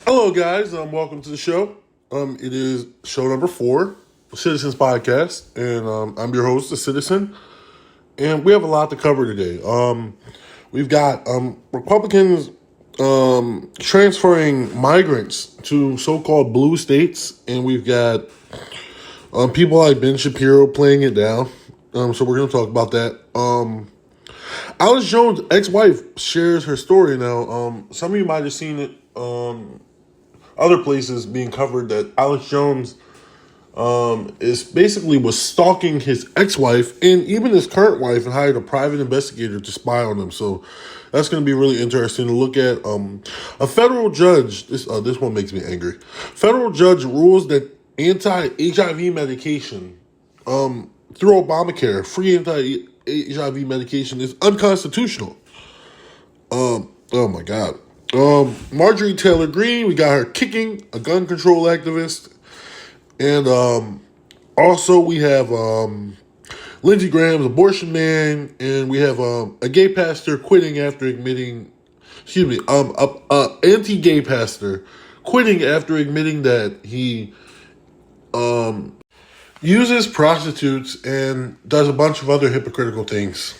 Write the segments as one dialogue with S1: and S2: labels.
S1: Hello, guys. Welcome to the show. It is show number 4, Citizens Podcast, and I'm your host, the Citizen. And we have a lot to cover today. We've got Republicans transferring migrants to so-called blue states, and we've got people like Ben Shapiro playing it down. So we're going to talk about that. Alex Jones' ex-wife shares her story now. Some of you might have seen it other places being covered that Alex Jones was stalking his ex-wife and even his current wife and hired a private investigator to spy on them. So that's going to be really interesting to look at. A federal judge, this one makes me angry. Federal judge rules that anti-HIV medication through Obamacare, free anti-HIV medication is unconstitutional. Oh my God. Marjorie Taylor Greene, we got her kicking a gun control activist. And also we have Lindsey Graham's abortion man, and we have a gay pastor quitting after admitting, anti-gay pastor quitting after admitting that he uses prostitutes and does a bunch of other hypocritical things.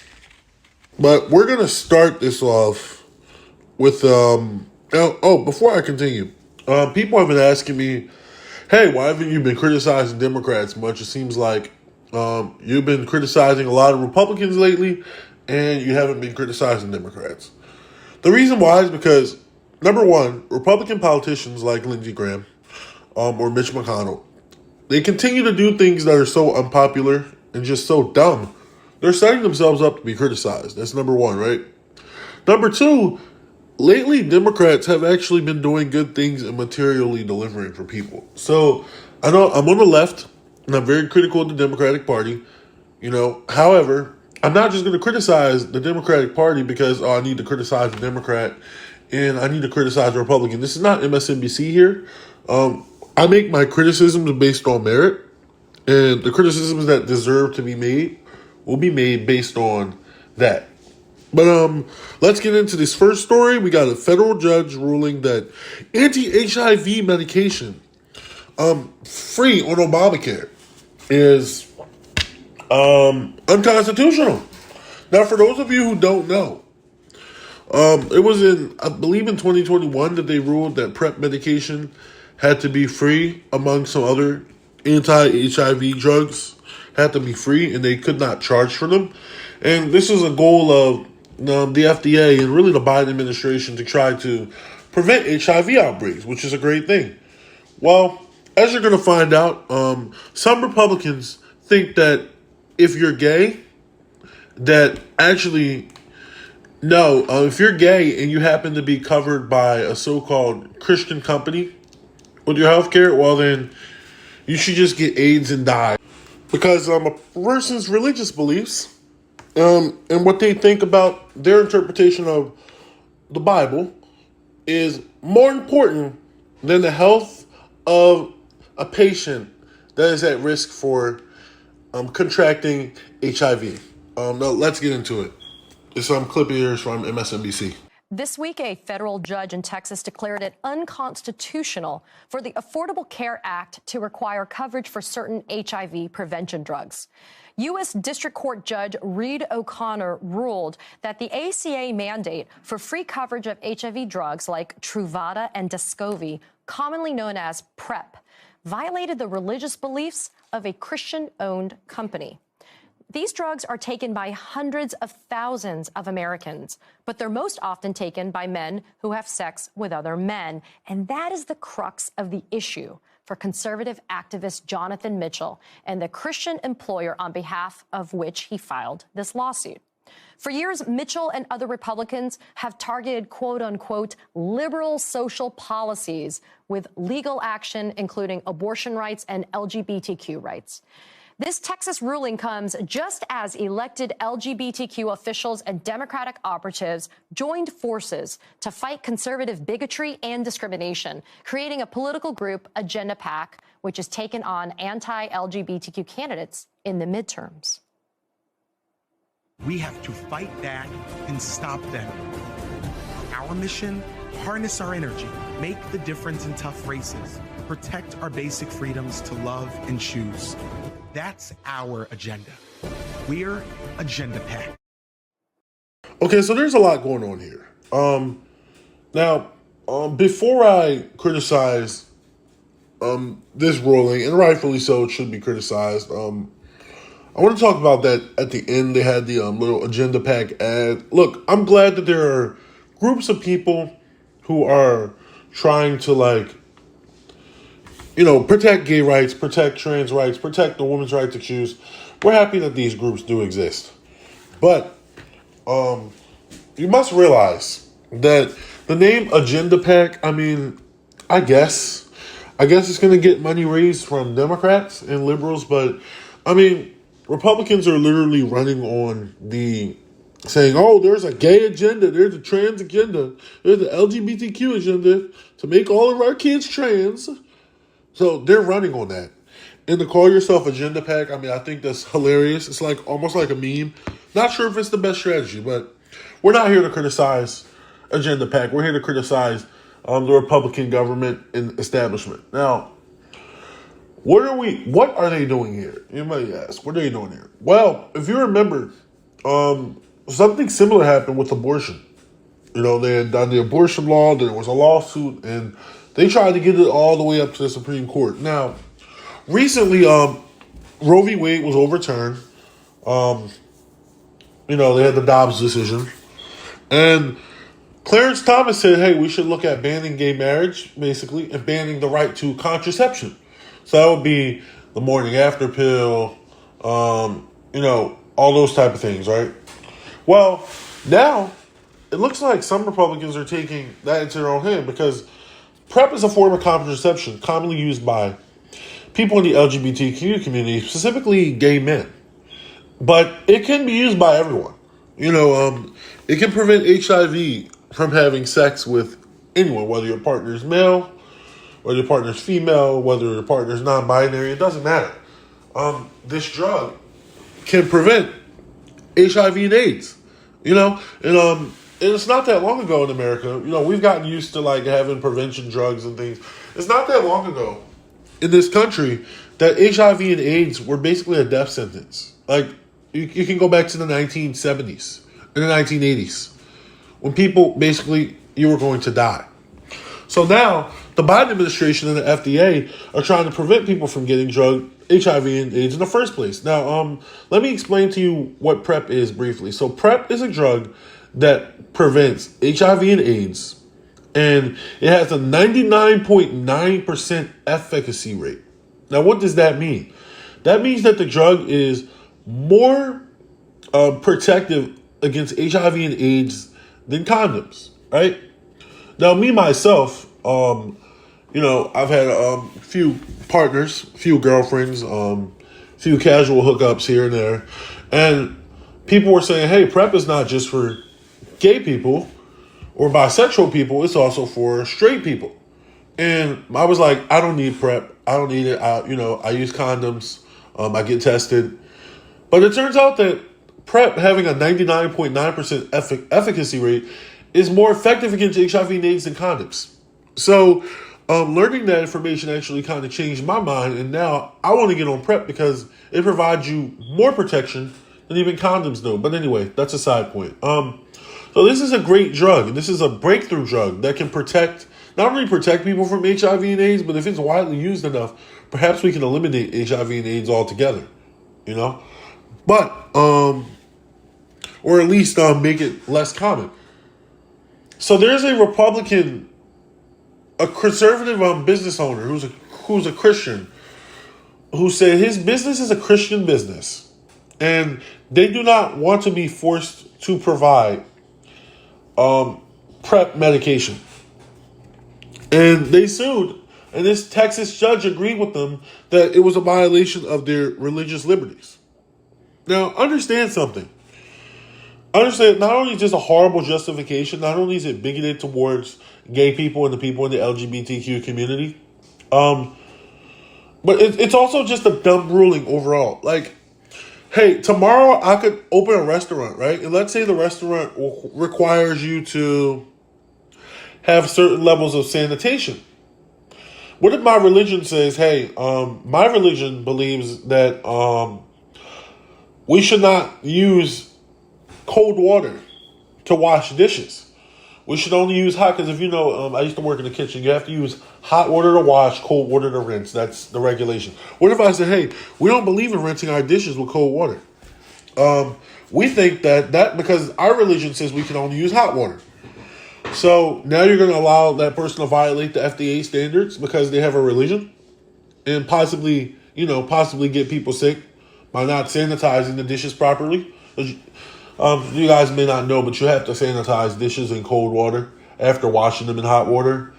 S1: But we're going to start this off with, before I continue, people have been asking me, hey, why haven't you been criticizing Democrats much? It seems like you've been criticizing a lot of Republicans lately, and you haven't been criticizing Democrats. The reason why is because, number one, Republican politicians like Lindsey Graham or Mitch McConnell, they continue to do things that are so unpopular and just so dumb. They're setting themselves up to be criticized. That's number one, right? Number two, lately, Democrats have actually been doing good things and materially delivering for people. So I know I'm on the left, and I'm very critical of the Democratic Party. However, I'm not just going to criticize the Democratic Party because I need to criticize the Democrat and I need to criticize the Republican. This is not MSNBC here. I make my criticisms based on merit, and the criticisms that deserve to be made will be made based on that. But let's get into this first story. We got a federal judge ruling that anti-HIV medication free on Obamacare is unconstitutional. Now, for those of you who don't know, it was I believe in 2021 that they ruled that PrEP medication had to be free among some other anti-HIV drugs, had to be free, and they could not charge for them. And this is a goal of the FDA and really the Biden administration to try to prevent HIV outbreaks, which is a great thing. Well, as you're going to find out, some Republicans think that if you're gay, that actually, no, if you're gay and you happen to be covered by a so-called Christian company with your health care, well then, you should just get AIDS and die. Because a person's religious beliefs and what they think about their interpretation of the Bible is more important than the health of a patient that is at risk for contracting HIV. Now let's get into it. This clip here is from MSNBC.
S2: This week, a federal judge in Texas declared it unconstitutional for the Affordable Care Act to require coverage for certain HIV prevention drugs. U.S. District Court Judge Reed O'Connor ruled that the ACA mandate for free coverage of HIV drugs like Truvada and Descovy, commonly known as PrEP, violated the religious beliefs of a Christian-owned company. These drugs are taken by hundreds of thousands of Americans, but they're most often taken by men who have sex with other men. And that is the crux of the issue for conservative activist Jonathan Mitchell and the Christian employer on behalf of which he filed this lawsuit. For years, Mitchell and other Republicans have targeted, quote unquote, liberal social policies with legal action, including abortion rights and LGBTQ rights. This Texas ruling comes just as elected LGBTQ officials and Democratic operatives joined forces to fight conservative bigotry and discrimination, creating a political group, Agenda PAC, which has taken on anti-LGBTQ candidates in the midterms.
S3: We have to fight back and stop them. Our mission Harness our energy, make the difference in tough races, protect our basic freedoms to love and choose. That's our agenda. We're Agenda Pack.
S1: Okay, so there's a lot going on here. Now, before I criticize this ruling, and rightfully so, it should be criticized. I want to talk about that at the end. They had the little agenda pack ad. Look, I'm glad that there are groups of people who are trying to, like, protect gay rights, protect trans rights, protect the woman's right to choose. We're happy that these groups do exist. But you must realize that the name Agenda Pack, I guess it's going to get money raised from Democrats and liberals, but Republicans are literally running on saying, oh, there's a gay agenda, there's a trans agenda, there's the LGBTQ agenda to make all of our kids trans. So they're running on that. And to call yourself Agenda Pack, I think that's hilarious. It's like almost like a meme. Not sure if it's the best strategy, but we're not here to criticize Agenda Pack. We're here to criticize the Republican government and establishment. Now, what are they doing here? You might ask, what are they doing here? Well, if you remember, something similar happened with abortion. They had done the abortion law, there was a lawsuit, and they tried to get it all the way up to the Supreme Court. Now, recently, Roe v. Wade was overturned. They had the Dobbs decision. And Clarence Thomas said, hey, we should look at banning gay marriage, basically, and banning the right to contraception. So that would be the morning after pill, all those type of things, right? Well, now it looks like some Republicans are taking that into their own hand because PrEP is a form of contraception commonly used by people in the LGBTQ community, specifically gay men. But it can be used by everyone. It can prevent HIV from having sex with anyone, whether your partner is male, whether your partner is female, whether your partner is non-binary, it doesn't matter. This drug can prevent HIV and AIDS, and it's not that long ago in America. We've gotten used to like having prevention drugs and things. It's not that long ago in this country that HIV and AIDS were basically a death sentence. Like you can go back to the 1970s and the 1980s when people basically you were going to die. So now the Biden administration and the FDA are trying to prevent people from getting HIV and AIDS in the first place. Now, let me explain to you what PrEP is briefly. So PrEP is a drug that prevents HIV and AIDS, and it has a 99.9% efficacy rate. Now, what does that mean? That means that the drug is more protective against HIV and AIDS than condoms, right? Now, me, myself, I've had a few partners, few girlfriends, few casual hookups here and there. And people were saying, hey, PrEP is not just for gay people or bisexual people. It's also for straight people. And I was like, I don't need PrEP. I don't need it. I use condoms. I get tested. But it turns out that PrEP having a 99.9% efficacy rate is more effective against HIV and AIDS than condoms. So learning that information actually kind of changed my mind, and now I want to get on PrEP because it provides you more protection than even condoms do. But anyway, that's a side point. So this is a great drug, and this is a breakthrough drug that can not only protect people from HIV and AIDS, but if it's widely used enough, perhaps we can eliminate HIV and AIDS altogether, But, or at least make it less common. So there's a Republican, a conservative business owner who's a Christian, who said his business is a Christian business, and they do not want to be forced to provide PrEP medication. And they sued, and this Texas judge agreed with them that it was a violation of their religious liberties. Now, understand something. Understand, not only is this a horrible justification, not only is it bigoted towards gay people and the people in the LGBTQ community, but it's also just a dumb ruling overall. Like, hey, tomorrow I could open a restaurant, right? And let's say the restaurant requires you to have certain levels of sanitation? What if my religion says, hey, my religion believes that we should not use cold water to wash dishes. We should only use hot, because if you know, I used to work in the kitchen. You have to use hot water to wash, cold water to rinse. That's the regulation. What if I said, hey, we don't believe in rinsing our dishes with cold water? We think that because our religion says we can only use hot water. So now you're going to allow that person to violate the FDA standards because they have a religion, and possibly get people sick by not sanitizing the dishes properly. You guys may not know, but you have to sanitize dishes in cold water after washing them in hot water.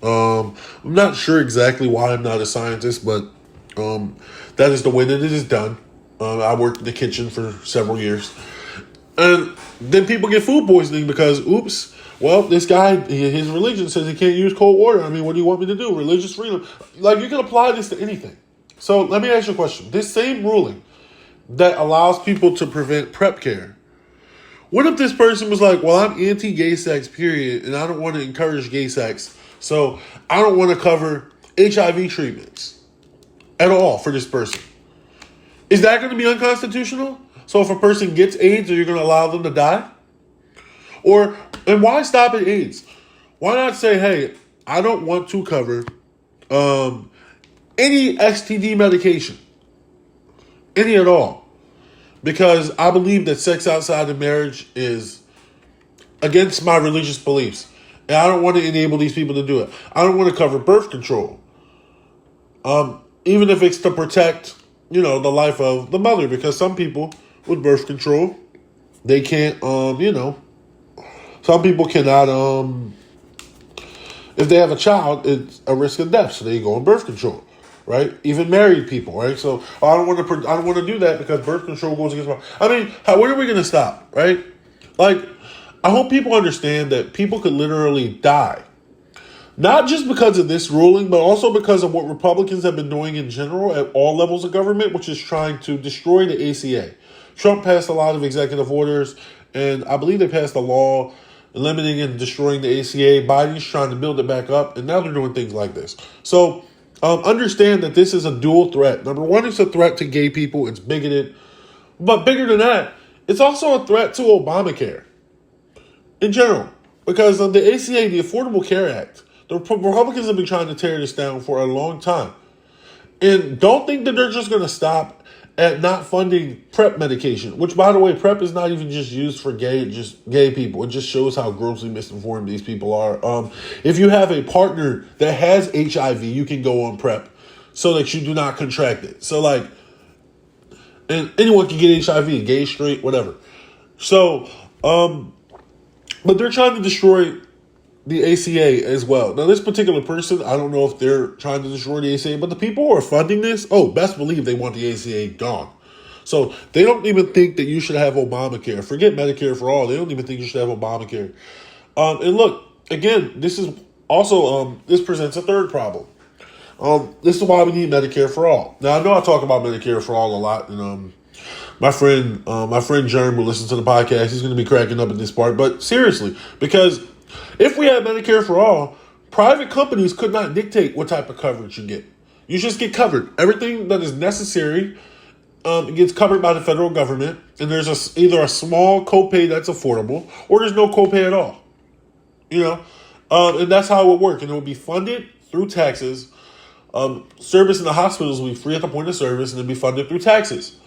S1: I'm not sure exactly why I'm not a scientist, but that is the way that it is done. I worked in the kitchen for several years. And then people get food poisoning because, oops, well, this guy, his religion says he can't use cold water. I mean, what do you want me to do? Religious freedom. Like, you can apply this to anything. So let me ask you a question. This same ruling that allows people to prevent PrEP care, what if this person was like, well, I'm anti-gay sex, period, and I don't want to encourage gay sex, so I don't want to cover HIV treatments at all for this person? Is that going to be unconstitutional? So if a person gets AIDS, are you going to allow them to die? And why stop at AIDS? Why not say, hey, I don't want to cover any STD medication, any at all, because I believe that sex outside of marriage is against my religious beliefs, and I don't want to enable these people to do it. I don't want to cover birth control, even if it's to protect, the life of the mother, because some people with birth control, they can't, some people cannot, if they have a child, it's a risk of death, so they go on birth control, right? Even married people, right? So I don't want to do that because birth control goes against when are we going to stop, right? Like, I hope people understand that people could literally die, not just because of this ruling, but also because of what Republicans have been doing in general at all levels of government, which is trying to destroy the ACA. Trump passed a lot of executive orders, and I believe they passed a law limiting and destroying the ACA. Biden's trying to build it back up, and now they're doing things like this. So understand that this is a dual threat. Number one, it's a threat to gay people. It's bigoted. But bigger than that, it's also a threat to Obamacare in general. Because of the ACA, the Affordable Care Act, the Republicans have been trying to tear this down for a long time. And don't think that they're just going to stop at not funding PrEP medication, which, by the way, PrEP is not even just used for gay people. It just shows how grossly misinformed these people are. If you have a partner that has HIV, you can go on PrEP so that you do not contract it. So, and anyone can get HIV, gay, straight, whatever. So, but they're trying to destroy the ACA as well. Now, this particular person, I don't know if they're trying to destroy the ACA, but the people who are funding this, best believe they want the ACA gone. So they don't even think that you should have Obamacare. Forget Medicare for all. They don't even think you should have Obamacare. And look, again, this is also, this presents a third problem. This is why we need Medicare for all. Now, I know I talk about Medicare for all a lot, and my friend Jerm, who listens to the podcast, he's going to be cracking up at this part. But seriously, because if we had Medicare for all, private companies could not dictate what type of coverage you get. You just get covered. Everything that is necessary gets covered by the federal government, and there's either a small copay that's affordable, or there's no copay at all. And that's how it would work. And it would be funded through taxes. Service in the hospitals will be free at the point of service, and it'll be funded through taxes.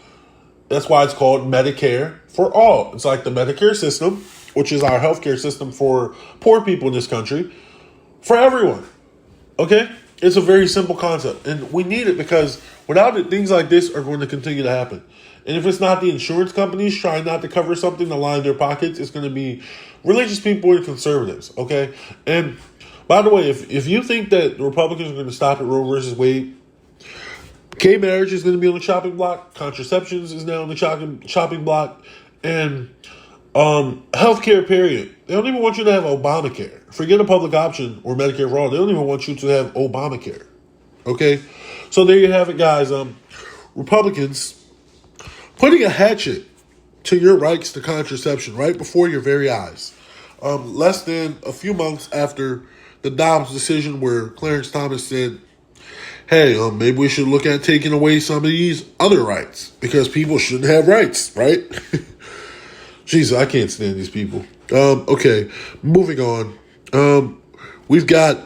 S1: That's why it's called Medicare for all. It's like the Medicare system, which is our healthcare system for poor people in this country, for everyone. Okay? It's a very simple concept, and we need it because without it, things like this are going to continue to happen. And if it's not the insurance companies trying not to cover something to line their pockets, it's going to be religious people and conservatives. Okay? And by the way, if you think that the Republicans are going to stop at Roe versus Wade, gay marriage is going to be on the chopping block. Contraceptions is now on the chopping block. And healthcare, period. They don't even want you to have Obamacare. Forget a public option or Medicare for all. They don't even want you to have Obamacare. Okay? So there you have it, guys. Republicans putting a hatchet to your rights to contraception right before your very eyes. less than a few months after the Dobbs decision, where Clarence Thomas said, hey, maybe we should look at taking away some of these other rights because people shouldn't have rights, right? Jesus, I can't stand these people. Okay, moving on. We've got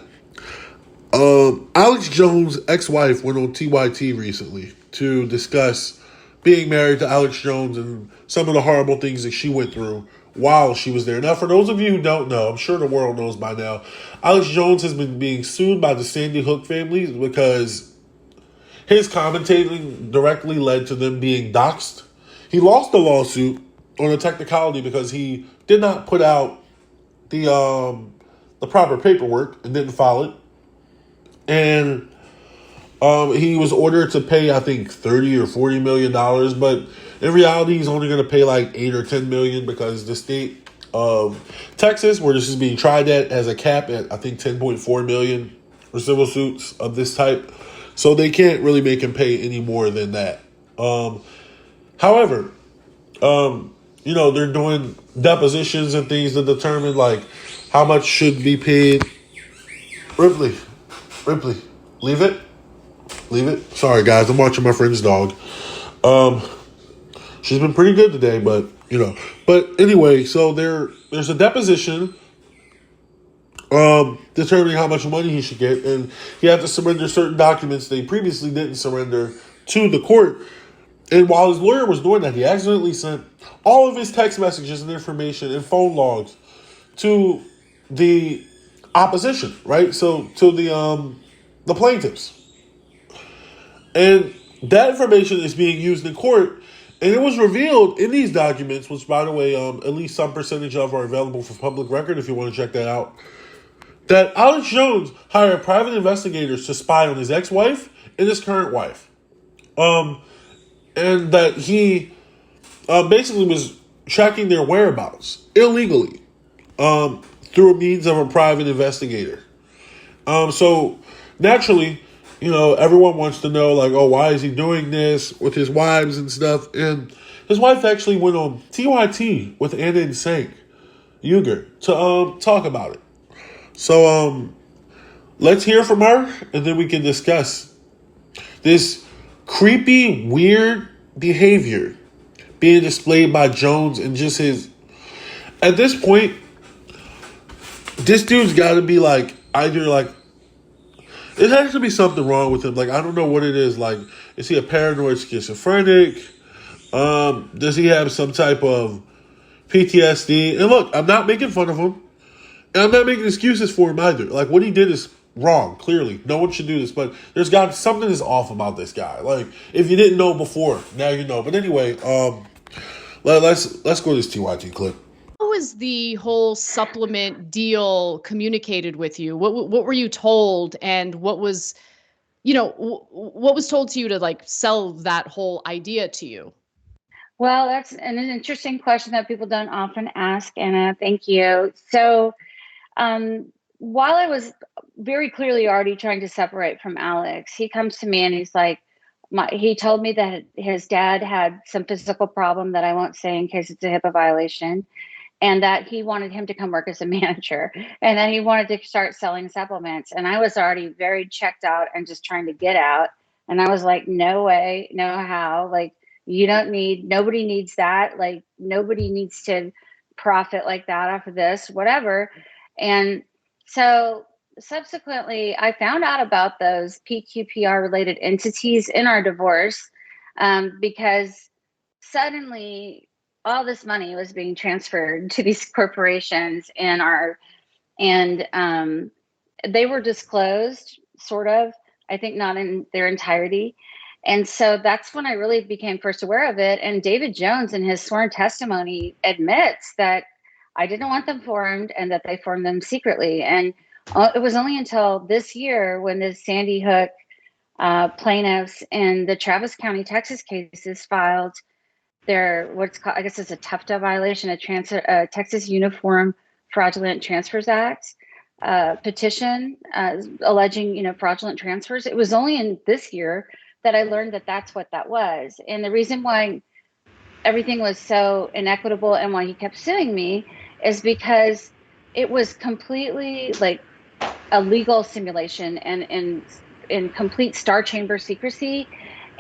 S1: Alex Jones' ex-wife went on TYT recently to discuss being married to Alex Jones and some of the horrible things that she went through while she was there. Now, for those of you who don't know, I'm sure the world knows by now, Alex Jones has been being sued by the Sandy Hook family because his commentating directly led to them being doxxed. He lost the lawsuit on a technicality because he did not put out the proper paperwork and didn't file it. And he was ordered to pay, I think, $30 or $40 million, but in reality, he's only going to pay like $8 or $10 million because the state of Texas, where this is being tried at, has a cap at I think $10.4 million for civil suits of this type, so they can't really make him pay any more than that. However, they're doing depositions and things to determine like how much should be paid. Ripley, leave it. Sorry, guys, I'm watching my friend's dog. She's been pretty good today, but But anyway, so there's a deposition determining how much money he should get, and he had to surrender certain documents they previously didn't surrender to the court. And while his lawyer was doing that, he accidentally sent all of his text messages and information and phone logs to the opposition, right? So to the plaintiffs. And that information is being used in court. And it was revealed in these documents, which, by the way, at least some percentage of are available for public record if you want to check that out, that Alex Jones hired private investigators to spy on his ex-wife and his current wife. And that he basically was tracking their whereabouts illegally through a means of a private investigator. So naturally, everyone wants to know, like, oh, why is he doing this with his wives and stuff? And his wife actually went on TYT with Anna and Sank Uger to talk about it. So let's hear from her, and then we can discuss this creepy, weird behavior being displayed by Jones and just his... At this point, this dude's got to be like, either like, it has to be something wrong with him. Like, I don't know what it is. Like, is he a paranoid schizophrenic? Does he have some type of PTSD? And look, I'm not making fun of him. And I'm not making excuses for him either. Like, what he did is wrong, clearly. No one should do this. But something is off about this guy. Like, if you didn't know before, now you know. But anyway, let's go to this TYT clip.
S4: How was the whole supplement deal communicated with you? What were you told, and what was told to you to like sell that whole idea to you?
S5: Well, that's an interesting question that people don't often ask, Anna. Thank you. So, while I was very clearly already trying to separate from Alex, he comes to me and he's like, he told me that his dad had some physical problem that I won't say in case it's a HIPAA violation, and that he wanted him to come work as a manager, and then he wanted to start selling supplements. And I was already very checked out and just trying to get out. And I was like, no way, no how. Like, nobody needs that. Like, nobody needs to profit like that off of this, whatever. And so subsequently, I found out about those PQPR related entities in our divorce because suddenly all this money was being transferred to these corporations and they were disclosed, sort of, I think not in their entirety. And so that's when I really became first aware of it. And David Jones, in his sworn testimony, admits that I didn't want them formed and that they formed them secretly. And it was only until this year when the Sandy Hook plaintiffs in the Travis County, Texas cases filed their, what's called, I guess it's a TUFTA violation, a Texas Uniform Fraudulent Transfers Act petition alleging, fraudulent transfers. It was only in this year that I learned that that's what that was. And the reason why everything was so inequitable and why he kept suing me is because it was completely like a legal simulation and in complete star chamber secrecy,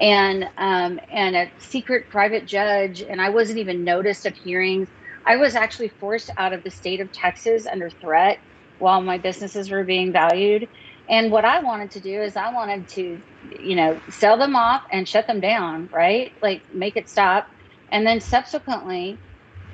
S5: and a secret private judge, and I wasn't even noticed at hearings. I was actually forced out of the state of Texas under threat while my businesses were being valued. And what I wanted to do is I wanted to, sell them off and shut them down, right? Like make it stop. And then subsequently,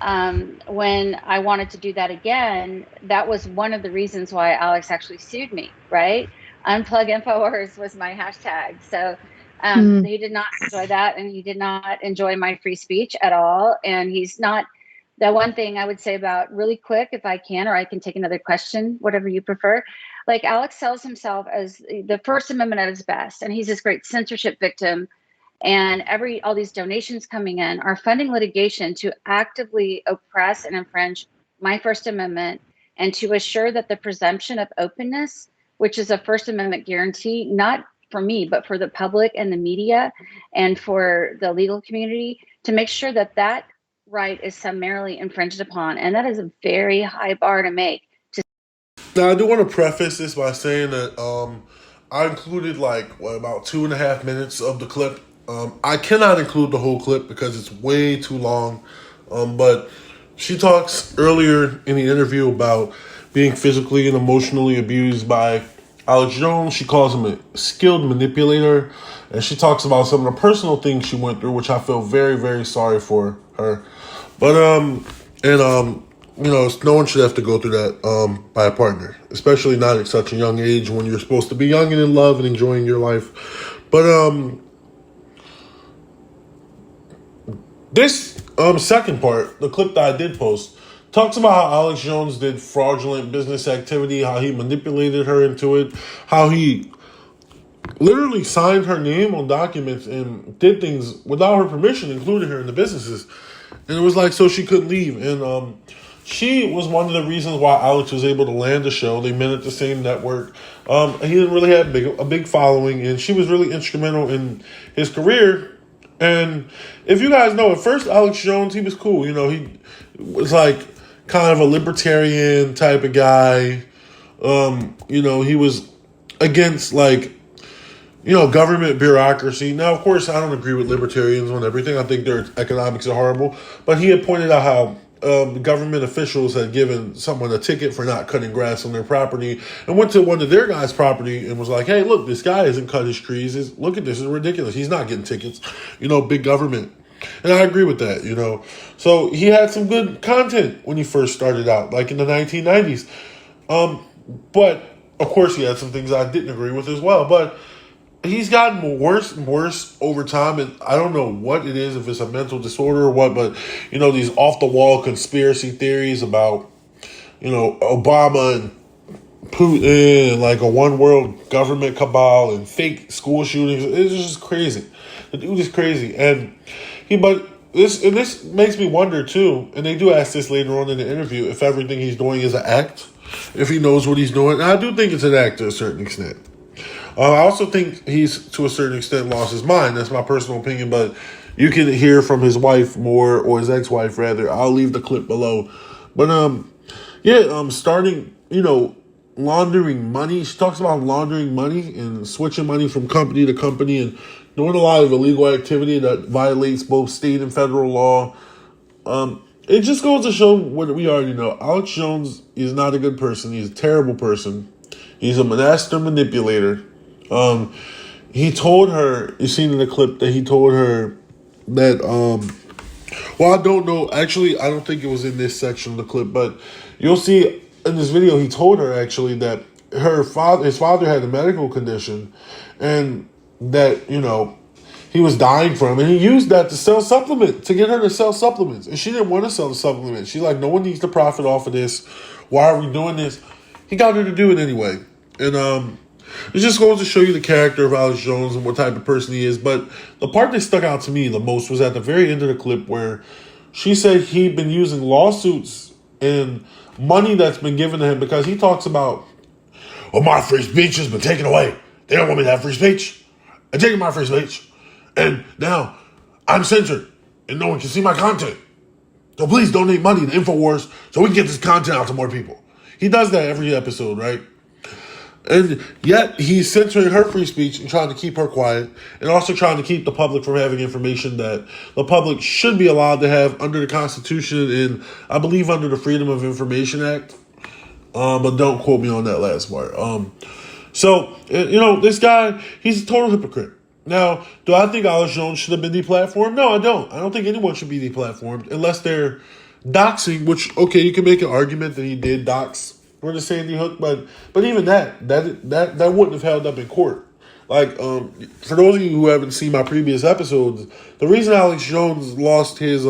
S5: when I wanted to do that again, that was one of the reasons why Alex actually sued me, right? Unplug InfoWars was my hashtag. So he did not enjoy that, and he did not enjoy my free speech at all. And he's not. The one thing I would say about really quick, if I can, or I can take another question, whatever you prefer. Like Alex sells himself as the First Amendment at his best, and he's this great censorship victim, and all these donations coming in are funding litigation to actively oppress and infringe my First Amendment, and to assure that the presumption of openness, which is a First Amendment guarantee, not for me, but for the public and the media and for the legal community, to make sure that that right is summarily infringed upon. And that is a very high bar to make.
S1: Now, I do want to preface this by saying that I included about 2.5 minutes of the clip. I cannot include the whole clip because it's way too long. But she talks earlier in the interview about being physically and emotionally abused by Alex Jones. She calls him a skilled manipulator. And she talks about some of the personal things she went through, which I feel very, very sorry for her. But, no one should have to go through that by a partner, especially not at such a young age when you're supposed to be young and in love and enjoying your life. But this second part, the clip that I did post, talks about how Alex Jones did fraudulent business activity, how he manipulated her into it, how he literally signed her name on documents and did things without her permission, including her in the businesses. And it was like, so she couldn't leave. And she was one of the reasons why Alex was able to land the show. They met at the same network. He didn't really have a big following, and she was really instrumental in his career. And if you guys know, at first Alex Jones, he was cool. He was like kind of a libertarian type of guy. He was against government bureaucracy. Now, of course, I don't agree with libertarians on everything. I think their economics are horrible. But he had pointed out how government officials had given someone a ticket for not cutting grass on their property, and went to one of their guys' property and was like, hey, look, this guy hasn't cut his trees. Look at this. It's ridiculous. He's not getting tickets. Big government. And I agree with that, So he had some good content when he first started out, like in the 1990s. But, of course, he had some things I didn't agree with as well. But he's gotten worse and worse over time, and I don't know what it is, if it's a mental disorder or what, but, these off-the-wall conspiracy theories about, Obama and Putin and like a one-world government cabal and fake school shootings. It's just crazy. The dude is crazy. And this makes me wonder, too, and they do ask this later on in the interview, if everything he's doing is an act, if he knows what he's doing. And I do think it's an act to a certain extent. I also think he's, to a certain extent, lost his mind. That's my personal opinion, but you can hear from his wife more, or his ex-wife, rather. I'll leave the clip below. But, starting, laundering money. She talks about laundering money and switching money from company to company and doing a lot of illegal activity that violates both state and federal law. It just goes to show what we already know. Alex Jones is not a good person. He's a terrible person. He's a master manipulator. He told her, you seen in the clip that he told her that, I don't know. Actually, I don't think it was in this section of the clip, but you'll see in this video, he told her actually that his father had a medical condition and that, he was dying from, and he used that to sell supplements, to get her to sell supplements. And she didn't want to sell the supplements. She's like, no one needs to profit off of this. Why are we doing this? He got her to do it anyway. And it just goes to show you the character of Alex Jones and what type of person he is. But the part that stuck out to me the most was at the very end of the clip where she said he'd been using lawsuits and money that's been given to him because he talks about, my free speech has been taken away. They don't want me to have free speech. They're taking my free speech. And now I'm censored and no one can see my content. So please donate money to InfoWars so we can get this content out to more people. He does that every episode, right? And yet he's censoring her free speech and trying to keep her quiet, and also trying to keep the public from having information that the public should be allowed to have under the Constitution and I believe under the Freedom of Information Act. But don't quote me on that last part. So, this guy, he's a total hypocrite. Now, do I think Alex Jones should have been deplatformed? No, I don't. I don't think anyone should be deplatformed unless they're doxing, which, okay, you can make an argument that he did dox for the Sandy Hook, but even that wouldn't have held up in court. Like, for those of you who haven't seen my previous episodes, the reason Alex Jones lost his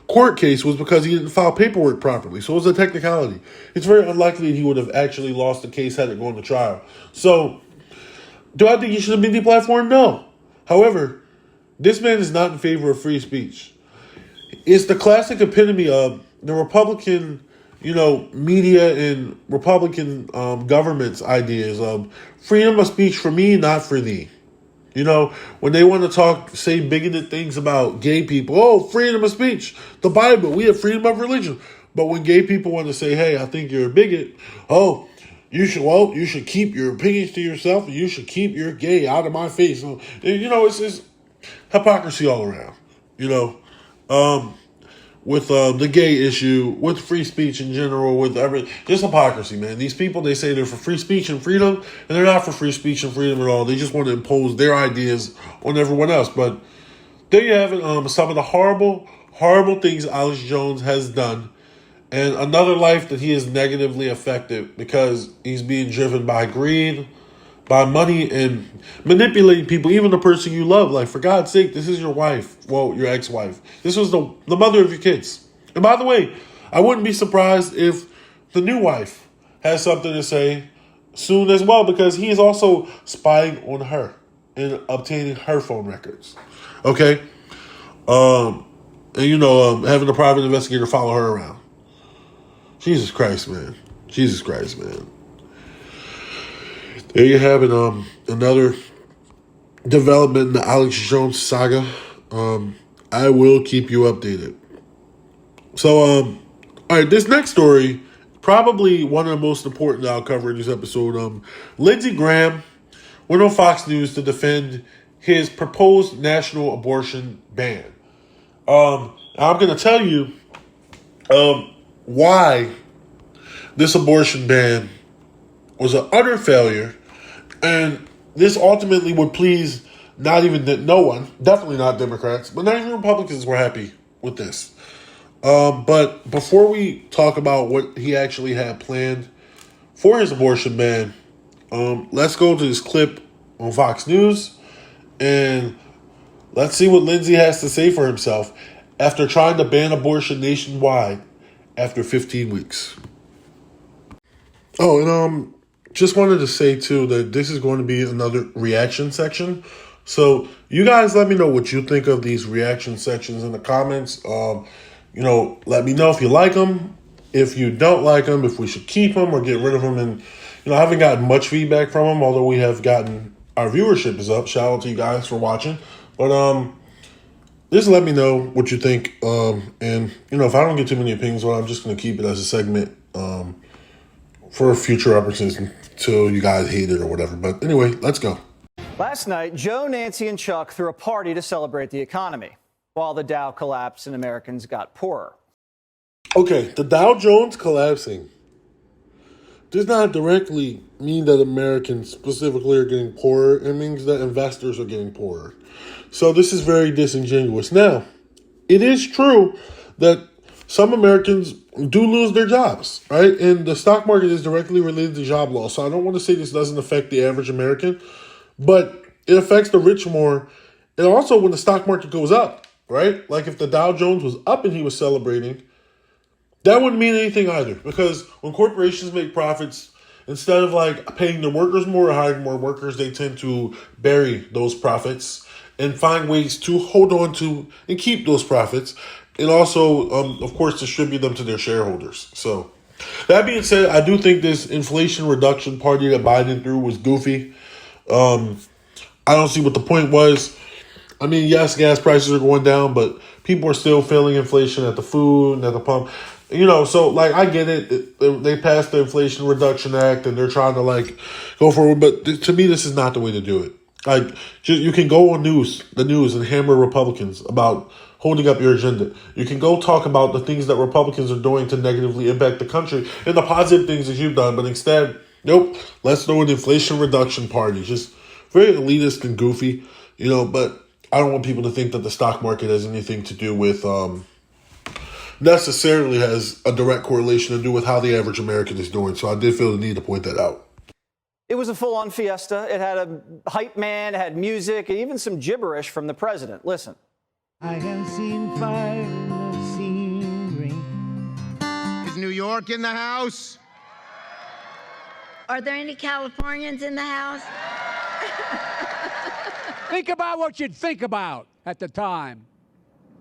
S1: court case was because he didn't file paperwork properly. So it was a technicality. It's very unlikely he would have actually lost the case had it gone to trial. So, do I think he should have been deplatformed? No. However, this man is not in favor of free speech. It's the classic epitome of the Republican, media and Republican government's ideas of freedom of speech for me, not for thee. When they want to say bigoted things about gay people, freedom of speech, the Bible, we have freedom of religion. But when gay people want to say, hey, I think you're a bigot, you should keep your opinions to yourself, and you should keep your gay out of my face. So, it's hypocrisy all around, with the gay issue, with free speech in general, with everything. Just hypocrisy, man. These people, they say they're for free speech and freedom, and they're not for free speech and freedom at all. They just want to impose their ideas on everyone else. But there you have it, some of the horrible, horrible things Alex Jones has done, and another life that he has negatively affected because he's being driven by greed, by money, and manipulating people, even the person you love. Like, for God's sake, this is your wife. Well, your ex-wife. This was the mother of your kids. And by the way, I wouldn't be surprised if the new wife has something to say soon as well, because he is also spying on her and obtaining her phone records. Okay? And, having a private investigator follow her around. Jesus Christ, man. Jesus Christ, man. There you have it. Another development in the Alex Jones saga. I will keep you updated. So, all right, this next story, probably one of the most important that I'll cover in this episode. Lindsey Graham went on Fox News to defend his proposed national abortion ban. I'm going to tell you why this abortion ban was an utter failure, and this ultimately would please no one, definitely not Democrats, but not even Republicans were happy with this. But before we talk about what he actually had planned for his abortion ban, let's go to this clip on Fox News, and let's see what Lindsey has to say for himself after trying to ban abortion nationwide after 15 weeks. Oh, and just wanted to say, too, that this is going to be another reaction section. So you guys let me know what you think of these reaction sections in the comments. Let me know if you like them, if you don't like them, if we should keep them or get rid of them. And, I haven't gotten much feedback from them, although we have gotten, our viewership is up. Shout out to you guys for watching. But just let me know what you think. And, if I don't get too many opinions, I'm just going to keep it as a segment for future opportunities until you guys hate it or whatever. But anyway, let's go.
S6: Last night, Joe, Nancy, and Chuck threw a party to celebrate the economy, while the Dow collapsed and Americans got poorer.
S1: Okay, the Dow Jones collapsing does not directly mean that Americans specifically are getting poorer. It means that investors are getting poorer. So this is very disingenuous. Now, it is true that some Americans do lose their jobs, right? And the stock market is directly related to job loss. So I don't want to say this doesn't affect the average American, but it affects the rich more. And also when the stock market goes up, right? Like if the Dow Jones was up and he was celebrating, that wouldn't mean anything either. Because when corporations make profits, instead of like paying their workers more or hiring more workers, they tend to bury those profits and find ways to hold on to and keep those profits. And also, of course, distribute them to their shareholders. So, that being said, I do think this inflation reduction party that Biden threw was goofy. I don't see what the point was. I mean, yes, gas prices are going down, but people are still feeling inflation at the food and at the pump. So like I get it. They passed the Inflation Reduction Act and they're trying to like go forward, but to me, this is not the way to do it. Like, you can go on the news, and hammer Republicans about holding up your agenda. You can go talk about the things that Republicans are doing to negatively impact the country and the positive things that you've done. But instead, nope, let's throw an Inflation Reduction Party. Just very elitist and goofy, but I don't want people to think that the stock market has anything to do with, necessarily has a direct correlation to do with how the average American is doing. So I did feel the need to point that out.
S6: It was a full-on fiesta. It had a hype man, it had music, and even some gibberish from the president. Listen.
S7: I have seen fire and I've seen rain.
S8: Is New York in the house?
S9: Are there any Californians in the house?
S10: Think about what you'd think about at the time.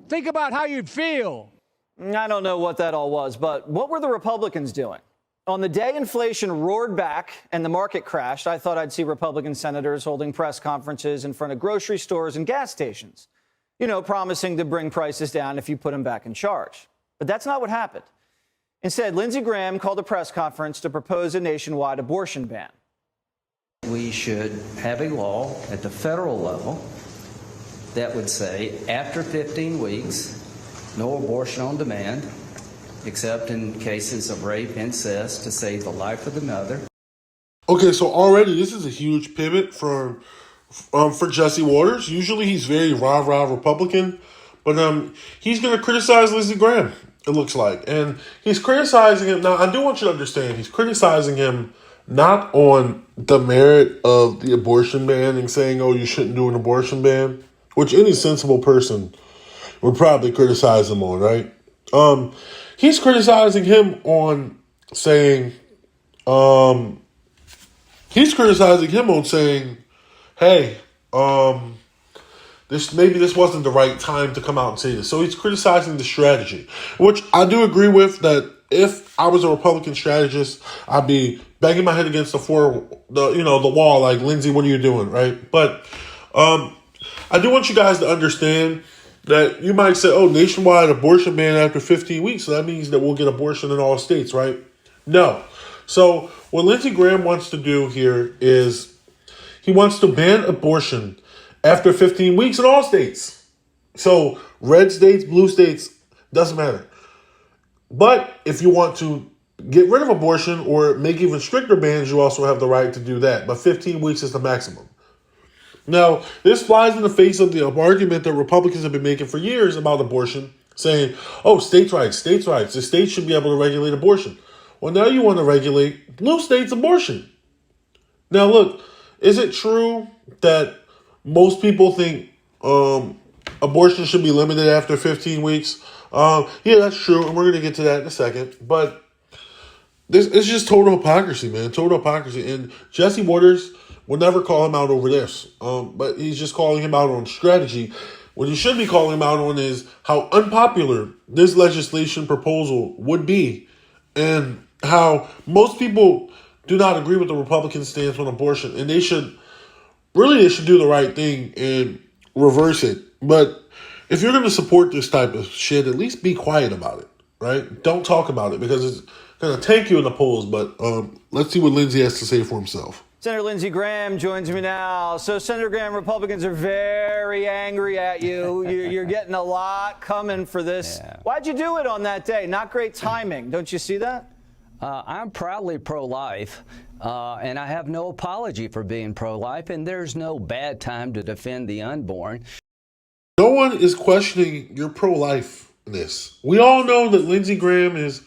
S10: Think about how you'd feel.
S6: I don't know what that all was, but what were the Republicans doing? On the day inflation roared back and the market crashed, I thought I'd see Republican senators holding press conferences in front of grocery stores and gas stations, promising to bring prices down if you put them back in charge. But that's not what happened. Instead, Lindsey Graham called a press conference to propose a nationwide abortion ban.
S11: We should have a law at the federal level that would say after 15 weeks, no abortion on demand, except in cases of rape, incest, to save the life of the mother.
S1: Okay, so already this is a huge pivot for Jesse Waters. Usually he's very rah-rah Republican, but he's going to criticize Lindsey Graham, it looks like. And he's criticizing him. Now, I do want you to understand, he's criticizing him not on the merit of the abortion ban and saying, oh, you shouldn't do an abortion ban, which any sensible person would probably criticize him on, right? He's criticizing him on saying, hey, this wasn't the right time to come out and say this. So he's criticizing the strategy, which I do agree with. That if I was a Republican strategist, I'd be banging my head against the wall, like, Lindsey, what are you doing, right? But I do want you guys to understand that you might say, oh, nationwide abortion ban after 15 weeks. So that means that we'll get abortion in all states, right? No. So what Lindsey Graham wants to do here is he wants to ban abortion after 15 weeks in all states. So red states, blue states, doesn't matter. But if you want to get rid of abortion or make even stricter bans, you also have the right to do that. But 15 weeks is the maximum. Now, this flies in the face of the argument that Republicans have been making for years about abortion, saying, oh, states' rights. The states should be able to regulate abortion. Well, now you want to regulate blue states' abortion. Now, look, is it true that most people think abortion should be limited after 15 weeks? Yeah, that's true, and we're going to get to that in a second. But it's just total hypocrisy, man, total hypocrisy. And Jesse Waters will never call him out over this, but he's just calling him out on strategy. What he should be calling him out on is how unpopular this legislation proposal would be and how most people do not agree with the Republican stance on abortion. And they should do the right thing and reverse it. But if you're going to support this type of shit, at least be quiet about it, right? Don't talk about it because it's going to tank you in the polls. But let's see what Lindsey has to say for himself.
S6: Senator Lindsey Graham joins me now. So, Senator Graham, Republicans are very angry at you. You're getting a lot coming for this. Yeah. Why'd you do it on that day? Not great timing. Don't you see that?
S11: I'm proudly pro-life, and I have no apology for being pro-life, and there's no bad time to defend the unborn.
S1: No one is questioning your pro-life-ness. We all know that Lindsey Graham is,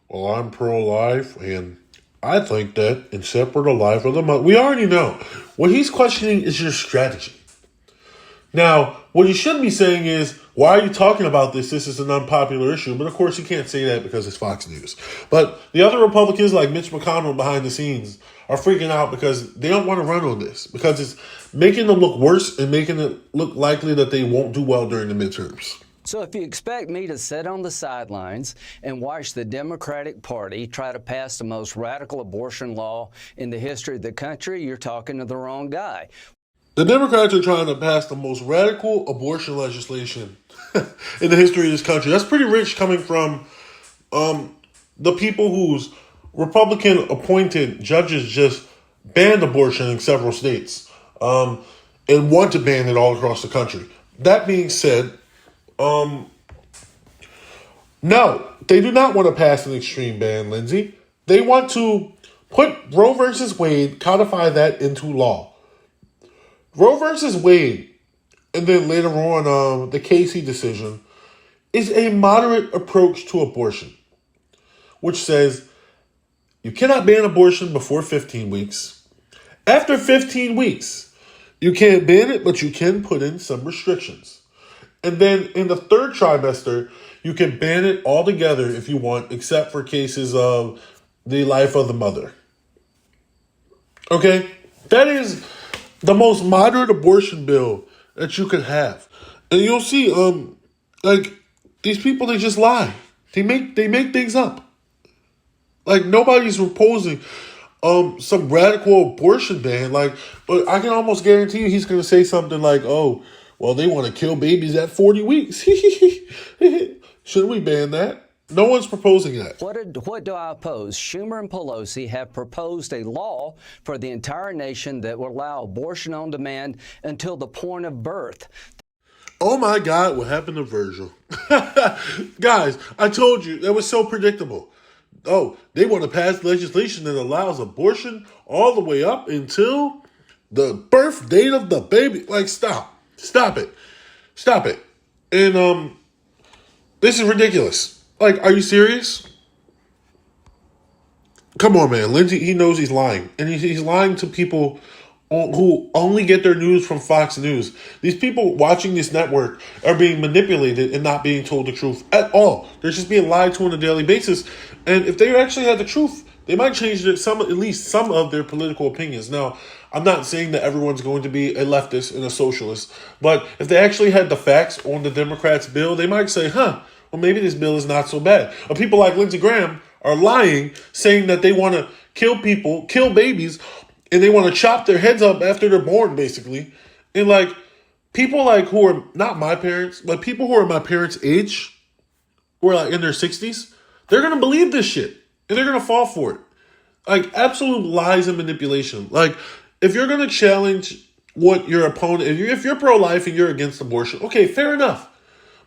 S1: well, I'm pro-life, and I think that in separate a life of the mother. We already know. What he's questioning is your strategy. Now, what he should be saying is, why are you talking about this? This is an unpopular issue. But of course, you can't say that because it's Fox News. But the other Republicans like Mitch McConnell behind the scenes are freaking out because they don't want to run on this. Because it's making them look worse and making it look likely that they won't do well during the midterms.
S11: So if you expect me to sit on the sidelines and watch the Democratic Party try to pass the most radical abortion law in the history of the country, you're talking to the wrong guy.
S1: The Democrats are trying to pass the most radical abortion legislation in the history of this country. That's pretty rich coming from the people whose Republican-appointed judges just banned abortion in several states and want to ban it all across the country. That being said, no, they do not want to pass an extreme ban, Lindsay. They want to put Roe versus Wade, codify that into law. Roe versus Wade, and then later on the Casey decision, is a moderate approach to abortion, which says you cannot ban abortion before 15 weeks. After 15 weeks, you can't ban it, but you can put in some restrictions. And then in the third trimester, you can ban it altogether if you want, except for cases of the life of the mother. Okay? That is the most moderate abortion bill that you could have. And you'll see, like, these people, they just lie. They make things up. Like, nobody's proposing some radical abortion ban. Like, but I can almost guarantee you he's going to say something like, oh, well, they want to kill babies at 40 weeks. Shouldn't we ban that? No one's proposing that.
S11: What do I oppose? Schumer and Pelosi have proposed a law for the entire nation that will allow abortion on demand until the point of birth.
S1: Oh my God, what happened to Virgil? Guys, I told you, that was so predictable. Oh, they want to pass legislation that allows abortion all the way up until the birth date of the baby. Like, stop it. And this is ridiculous. Like, are you serious? Come on, man. Lindsay, he knows he's lying. And he's lying to people who only get their news from Fox News. These people watching this network are being manipulated and not being told the truth at all. They're just being lied to on a daily basis. And if they actually had the truth, they might change at least some of their political opinions. Now, I'm not saying that everyone's going to be a leftist and a socialist, but if they actually had the facts on the Democrats' bill, they might say, well, maybe this bill is not so bad. Or people like Lindsey Graham are lying, saying that they want to kill people, kill babies, and they want to chop their heads up after they're born, basically. And like people like who are not my parents, but people who are my parents' age, who are like in their 60s, they're going to believe this shit. And they're going to fall for it. Like absolute lies and manipulation. Like if you're going to challenge what your opponent, if you're pro-life and you're against abortion, okay, fair enough.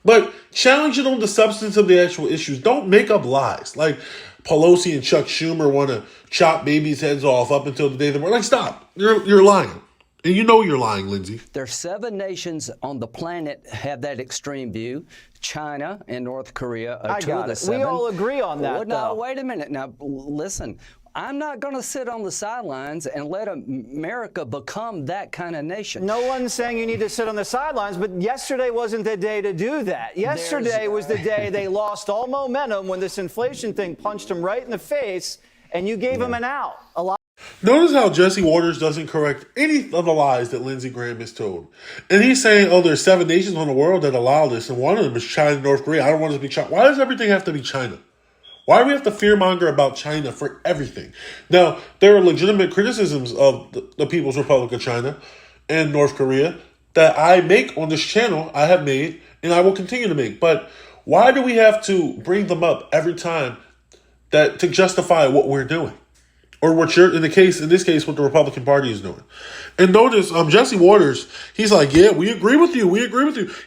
S1: But challenge it on the substance of the actual issues. Don't make up lies. Like Pelosi and Chuck Schumer want to chop babies' heads off up until the day they're born. Like, stop. You're lying. And you know you're lying, Lindsay.
S11: There's 7 nations on the planet have that extreme view. China and North Korea are 2 of the 7.
S6: We all agree on that,
S11: No, wait a minute. Now, listen. I'm not going to sit on the sidelines and let America become that kind of nation.
S6: No one's saying you need to sit on the sidelines, but yesterday wasn't the day to do that. Yesterday was the day they lost all momentum when this inflation thing punched them right in the face, and you gave them an out.
S1: Notice how Jesse Waters doesn't correct any of the lies that Lindsey Graham is told. And he's saying, oh, there's 7 nations in the world that allow this, and one of them is China and North Korea. I don't want it to be China. Why does everything have to be China? Why do we have to fearmonger about China for everything? Now, there are legitimate criticisms of the People's Republic of China and North Korea that I make on this channel, I have made, and I will continue to make. But why do we have to bring them up every time to justify what we're doing? Or what in this case, what the Republican Party is doing. And notice, Jesse Waters, he's like, yeah, we agree with you.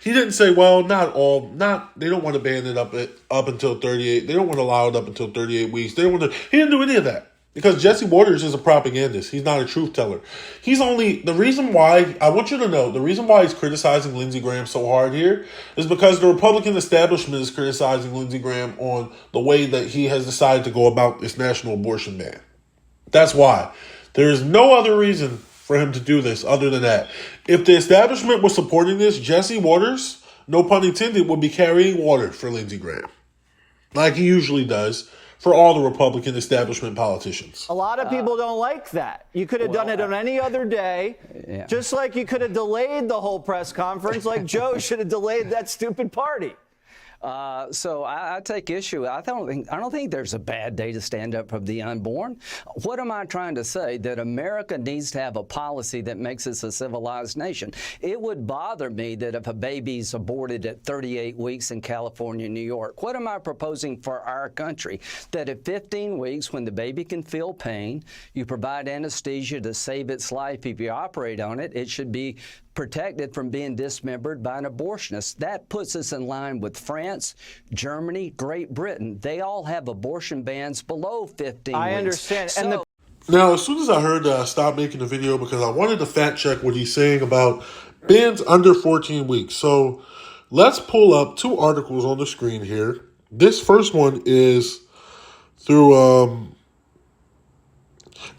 S1: He didn't say, well, they don't want to ban it up until 38. They don't want to allow it up until 38 weeks. He didn't do any of that. Because Jesse Waters is a propagandist. He's not a truth teller. The reason why, I want you to know, the reason why he's criticizing Lindsey Graham so hard here is because the Republican establishment is criticizing Lindsey Graham on the way that he has decided to go about this national abortion ban. That's why. There is no other reason for him to do this other than that. If the establishment was supporting this, Jesse Waters, no pun intended, would be carrying water for Lindsey Graham. Like he usually does for all the Republican establishment politicians.
S6: A lot of people don't like that. You could have done it on any other day, just like you could have delayed the whole press conference, like Joe should have delayed that stupid party.
S11: So I take issue. I don't think there's a bad day to stand up for the unborn. What am I trying to say? That America needs to have a policy that makes us a civilized nation. It would bother me that if a baby's aborted at 38 weeks in California, New York, what am I proposing for our country? That at 15 weeks, when the baby can feel pain, you provide anesthesia to save its life. If you operate on it, it should be protected from being dismembered by an abortionist. That puts us in line with France, Germany, Great Britain. They all have abortion bans below 15 weeks.
S6: I understand.
S11: So,
S1: Now, as soon as I heard that, I stopped making the video because I wanted to fact check what he's saying about bans under 14 weeks. So let's pull up two articles on the screen here. This first one is through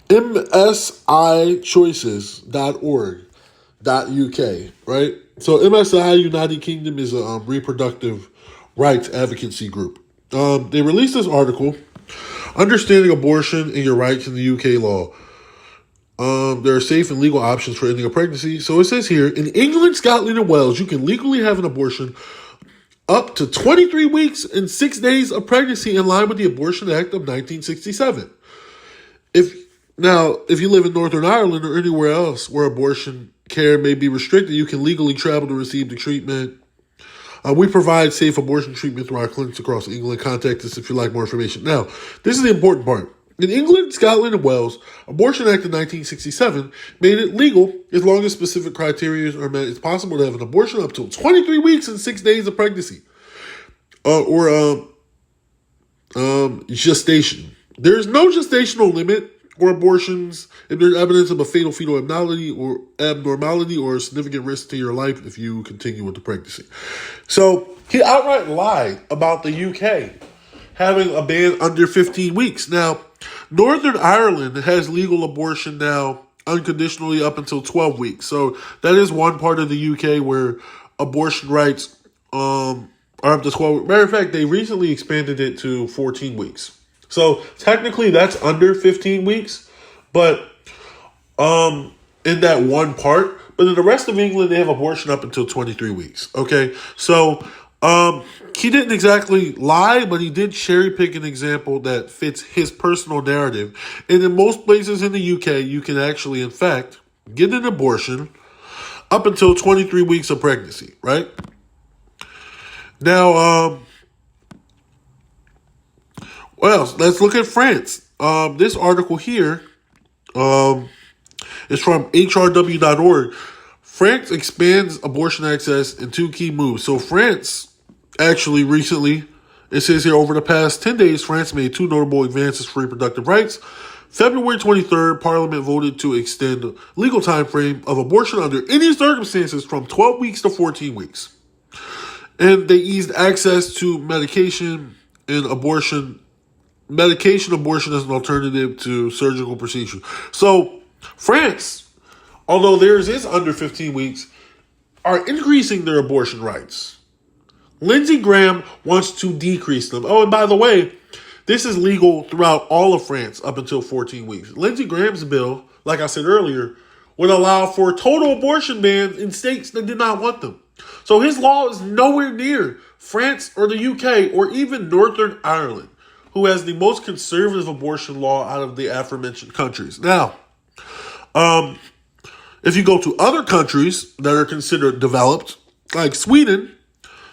S1: msichoices.org.uk, right? So MSI United Kingdom is a reproductive rights advocacy group. They released this article, Understanding Abortion and Your Rights in the UK Law. There are safe and legal options for ending a pregnancy. So it says here, in England, Scotland, and Wales, you can legally have an abortion up to 23 weeks and 6 days of pregnancy in line with the Abortion Act of 1967. If you live in Northern Ireland or anywhere else where abortion care may be restricted, you can legally travel to receive the treatment. We provide safe abortion treatment through our clinics across England. Contact us if you'd like more information. Now, this is the important part. In England, Scotland, and Wales, Abortion Act of 1967 made it legal as long as specific criteria are met. It's possible to have an abortion up to 23 weeks and 6 days of pregnancy or gestation. There's no gestational limit or abortions if there's evidence of a fatal fetal abnormality or significant risk to your life if you continue with the pregnancy. So he outright lied about the UK having a ban under 15 weeks. Now, Northern Ireland has legal abortion now unconditionally up until 12 weeks. So that is one part of the UK where abortion rights are up to 12. Matter of fact, they recently expanded it to 14 weeks. So technically that's under 15 weeks, but in that one part. But in the rest of England, they have abortion up until 23 weeks. Okay, so he didn't exactly lie, but he did cherry pick an example that fits his personal narrative. And in most places in the UK, you can actually, in fact, get an abortion up until 23 weeks of pregnancy, right? Now, well, let's look at France. This article here is from hrw.org. France expands abortion access in two key moves. So France actually recently, it says here, over the past 10 days, France made two notable advances for reproductive rights. February 23rd, Parliament voted to extend the legal time frame of abortion under any circumstances from 12 weeks to 14 weeks. And they eased access to medication abortion as an alternative to surgical procedure. So France, although theirs is under 15 weeks, are increasing their abortion rights. Lindsey Graham wants to decrease them. Oh, and by the way, this is legal throughout all of France up until 14 weeks. Lindsey Graham's bill, like I said earlier, would allow for total abortion bans in states that did not want them. So his law is nowhere near France or the UK or even Northern Ireland, who has the most conservative abortion law out of the aforementioned countries. Now, if you go to other countries that are considered developed, like Sweden,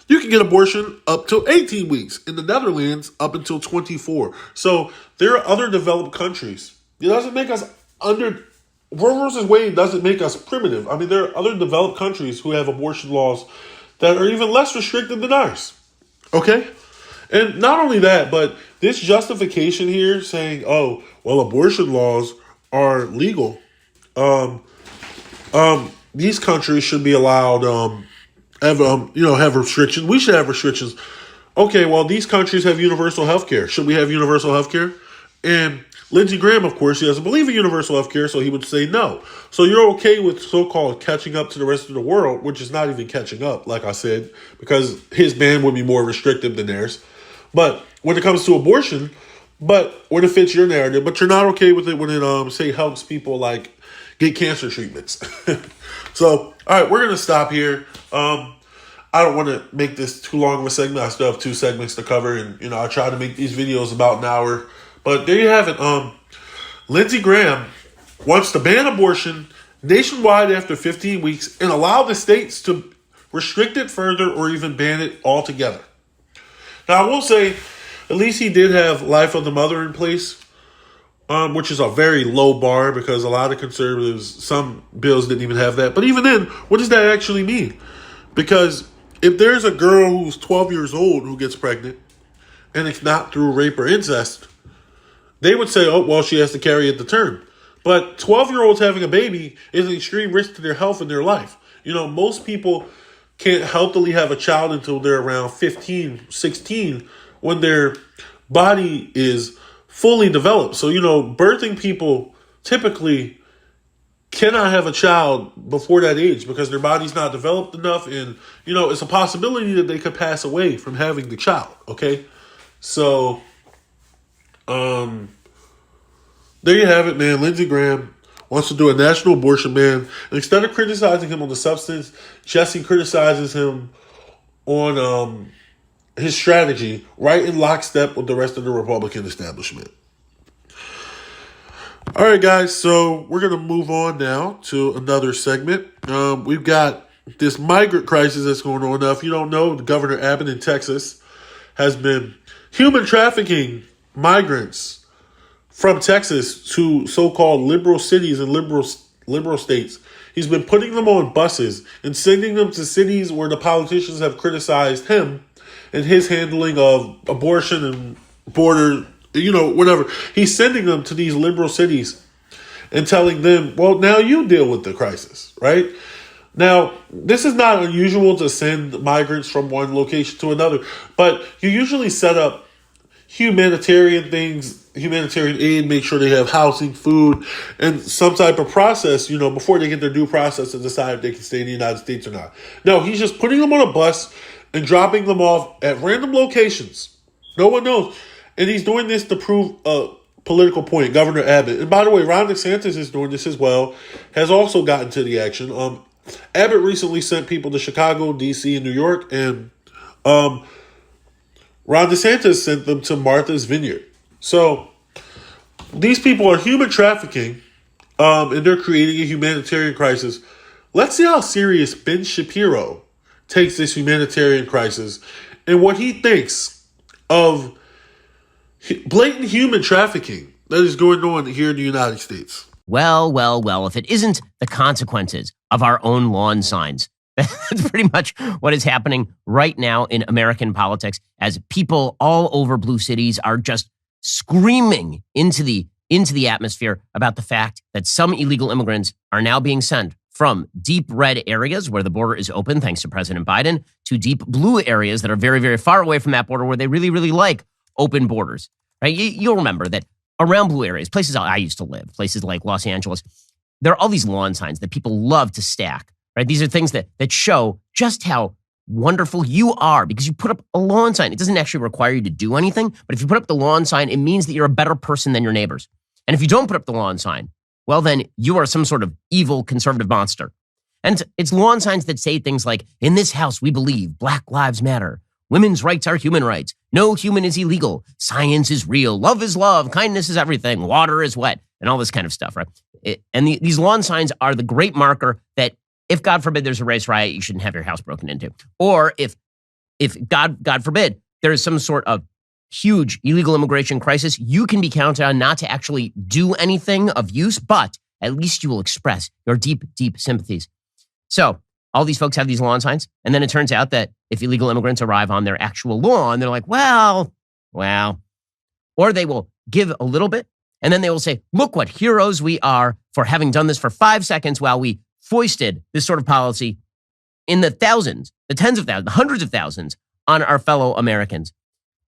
S1: you can get abortion up to 18 weeks. In the Netherlands, up until 24. So there are other developed countries. It doesn't make us Roe versus Wade doesn't make us primitive. I mean, there are other developed countries who have abortion laws that are even less restrictive than ours. Okay? And not only that, but this justification here saying, oh, well, abortion laws are legal. These countries should be allowed have restrictions. We should have restrictions. Okay, well, these countries have universal health care. Should we have universal health care? And Lindsey Graham, of course, he doesn't believe in universal health care, so he would say no. So you're okay with so-called catching up to the rest of the world, which is not even catching up, like I said, because his ban would be more restrictive than theirs. But when it comes to abortion, when it fits your narrative, but you're not okay with it when it, say, helps people, like, get cancer treatments. So, all right, we're going to stop here. I don't want to make this too long of a segment. I still have 2 segments to cover, and I try to make these videos about an hour. But there you have it. Lindsey Graham wants to ban abortion nationwide after 15 weeks and allow the states to restrict it further or even ban it altogether. Now, I will say, at least he did have Life of the Mother in place, which is a very low bar because a lot of conservatives, some bills didn't even have that. But even then, what does that actually mean? Because if there's a girl who's 12 years old who gets pregnant and it's not through rape or incest, they would say, oh, well, she has to carry it to term. But 12-year-olds having a baby is an extreme risk to their health and their life. Most people can't healthily have a child until they're around 15, 16, when their body is fully developed. So, birthing people typically cannot have a child before that age because their body's not developed enough. And, it's a possibility that they could pass away from having the child. Okay. So, there you have it, man. Lindsey Graham wants to do a national abortion ban. And instead of criticizing him on the substance, Jesse criticizes him on his strategy, right in lockstep with the rest of the Republican establishment. All right, guys, so we're going to move on now to another segment. We've got this migrant crisis that's going on. Now, if you don't know, Governor Abbott in Texas has been human trafficking migrants from Texas to so-called liberal cities and liberal states. He's been putting them on buses and sending them to cities where the politicians have criticized him and his handling of abortion and border, whatever. He's sending them to these liberal cities and telling them, well, now you deal with the crisis, right? Now, this is not unusual to send migrants from one location to another, but you usually set up humanitarian aid, make sure they have housing, food, and some type of process, before they get their due process to decide if they can stay in the United States or not. No, he's just putting them on a bus and dropping them off at random locations. No one knows. And he's doing this to prove a political point, Governor Abbott. And by the way, Ron DeSantis is doing this as well, has also gotten to the action. Abbott recently sent people to Chicago, D.C., and New York, and Ron DeSantis sent them to Martha's Vineyard. So these people are human trafficking, and they're creating a humanitarian crisis. Let's see how serious Ben Shapiro takes this humanitarian crisis and what he thinks of blatant human trafficking that is going on here in the United States.
S12: Well, if it isn't the consequences of our own lawn signs. That's pretty much what is happening right now in American politics as people all over blue cities are just screaming into the atmosphere about the fact that some illegal immigrants are now being sent from deep red areas where the border is open, thanks to President Biden, to deep blue areas that are very, very far away from that border where they really, really like open borders. Right? You'll remember that around blue areas, places I used to live, places like Los Angeles, there are all these lawn signs that people love to stack. Right? These are things that show just how wonderful you are because you put up a lawn sign. It doesn't actually require you to do anything, but if you put up the lawn sign, it means that you're a better person than your neighbors. And if you don't put up the lawn sign, well, then you are some sort of evil conservative monster. And it's lawn signs that say things like, in this house, we believe Black lives matter. Women's rights are human rights. No human is illegal. Science is real. Love is love. Kindness is everything. Water is wet. And all this kind of stuff, right? These lawn signs are the great marker that if, God forbid, there's a race riot, you shouldn't have your house broken into. Or if God forbid, there is some sort of huge illegal immigration crisis, you can be counted on not to actually do anything of use, but at least you will express your deep, deep sympathies. So all these folks have these lawn signs, and then it turns out that if illegal immigrants arrive on their actual lawn, they're like, well, or they will give a little bit, and then they will say, look what heroes we are for having done this for 5 seconds while we foisted this sort of policy in the thousands, the tens of thousands, the hundreds of thousands on our fellow Americans.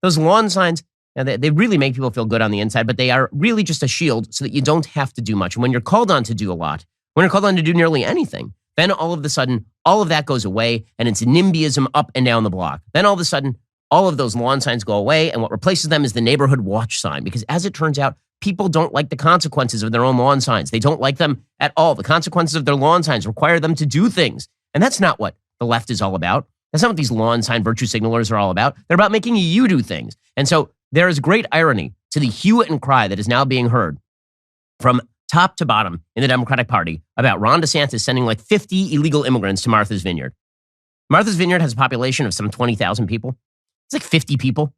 S12: Those lawn signs, they really make people feel good on the inside, but they are really just a shield so that you don't have to do much. And when you're called on to do a lot, when you're called on to do nearly anything, then all of a sudden, all of that goes away and it's NIMBYism up and down the block. Then all of a sudden, all of those lawn signs go away and what replaces them is the neighborhood watch sign. Because as it turns out, people don't like the consequences of their own lawn signs. They don't like them at all. The consequences of their lawn signs require them to do things. And that's not what the left is all about. That's not what these lawn sign virtue signalers are all about. They're about making you do things. And so there is great irony to the hue and cry that is now being heard from top to bottom in the Democratic Party about Ron DeSantis sending like 50 illegal immigrants to Martha's Vineyard. Martha's Vineyard has a population of some 20,000 people. It's like 50 people.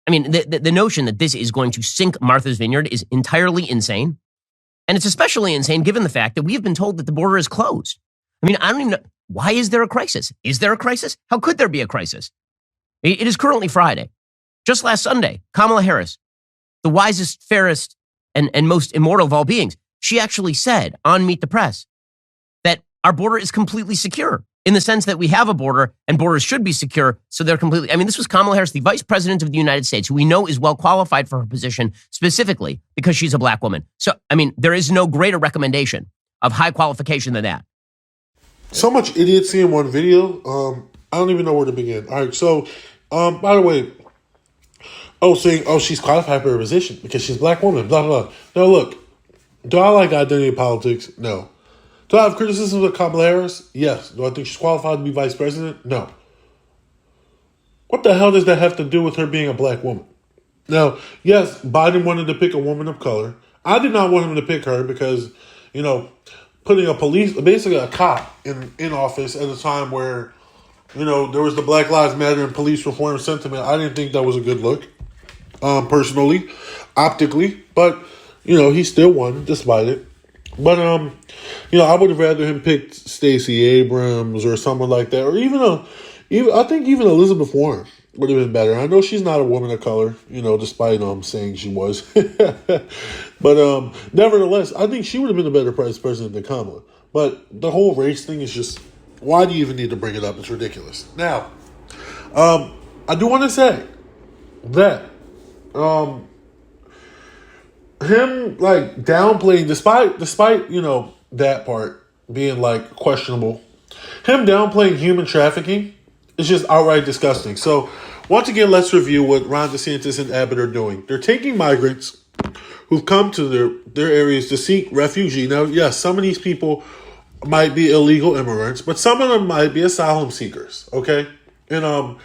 S12: I mean, the notion that this is going to sink Martha's Vineyard is entirely insane. And it's especially insane given the fact that we have been told that the border is closed. I mean, I don't even know. Why is there a crisis? Is there a crisis? How could there be a crisis? It is currently Friday. Just last Sunday, Kamala Harris, the wisest, fairest, and most immortal of all beings, she actually said on Meet the Press that our border is completely secure in the sense that we have a border and borders should be secure. So they're completely, I mean, this was Kamala Harris, the vice president of the United States, who we know is well qualified for her position specifically because she's a black woman. So, I mean, there is no greater recommendation of high qualification than that.
S1: So much idiocy in one video. I don't even know where to begin. All right, so, by the way, saying, she's qualified for her position because she's a black woman, blah, blah, blah. No, look, do I like identity politics? No. Do I have criticisms of Kamala Harris? Yes. Do I think she's qualified to be vice president? No. What the hell does that have to do with her being a black woman? Now, yes, Biden wanted to pick a woman of color. I did not want him to pick her because, putting basically a cop in office at a time where, there was the Black Lives Matter and police reform sentiment. I didn't think that was a good look, personally, optically. But, he still won despite it. But, I would have rather him pick Stacey Abrams or someone like that. Or I think even Elizabeth Warren would have been better. I know she's not a woman of color, despite saying she was. But nevertheless, I think she would have been a better vice president than Kamala. But the whole race thing is just, why do you even need to bring it up? It's ridiculous. Now, I do want to say that him downplaying, despite that part being questionable, him downplaying human trafficking is just outright disgusting. So once again, let's review what Ron DeSantis and Abbott are doing. They're taking migrants who've come to their areas to seek refuge. Now, yes, some of these people might be illegal immigrants, but some of them might be asylum seekers, okay? And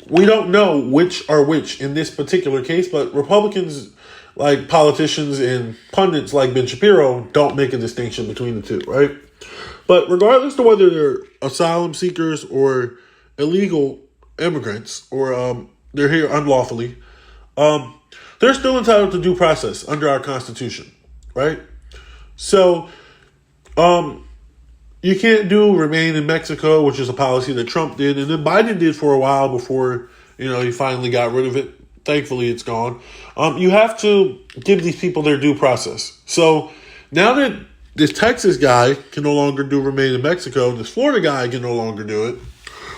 S1: we don't know which are which in this particular case, but Republicans, like politicians and pundits like Ben Shapiro, don't make a distinction between the two, right? But regardless of whether they're asylum seekers or illegal immigrants or they're here unlawfully, they're still entitled to due process under our Constitution, right? So you can't remain in Mexico, which is a policy that Trump did, and then Biden did for a while before, he finally got rid of it. Thankfully, it's gone. You have to give these people their due process. So now that this Texas guy can no longer remain in Mexico, this Florida guy can no longer do it,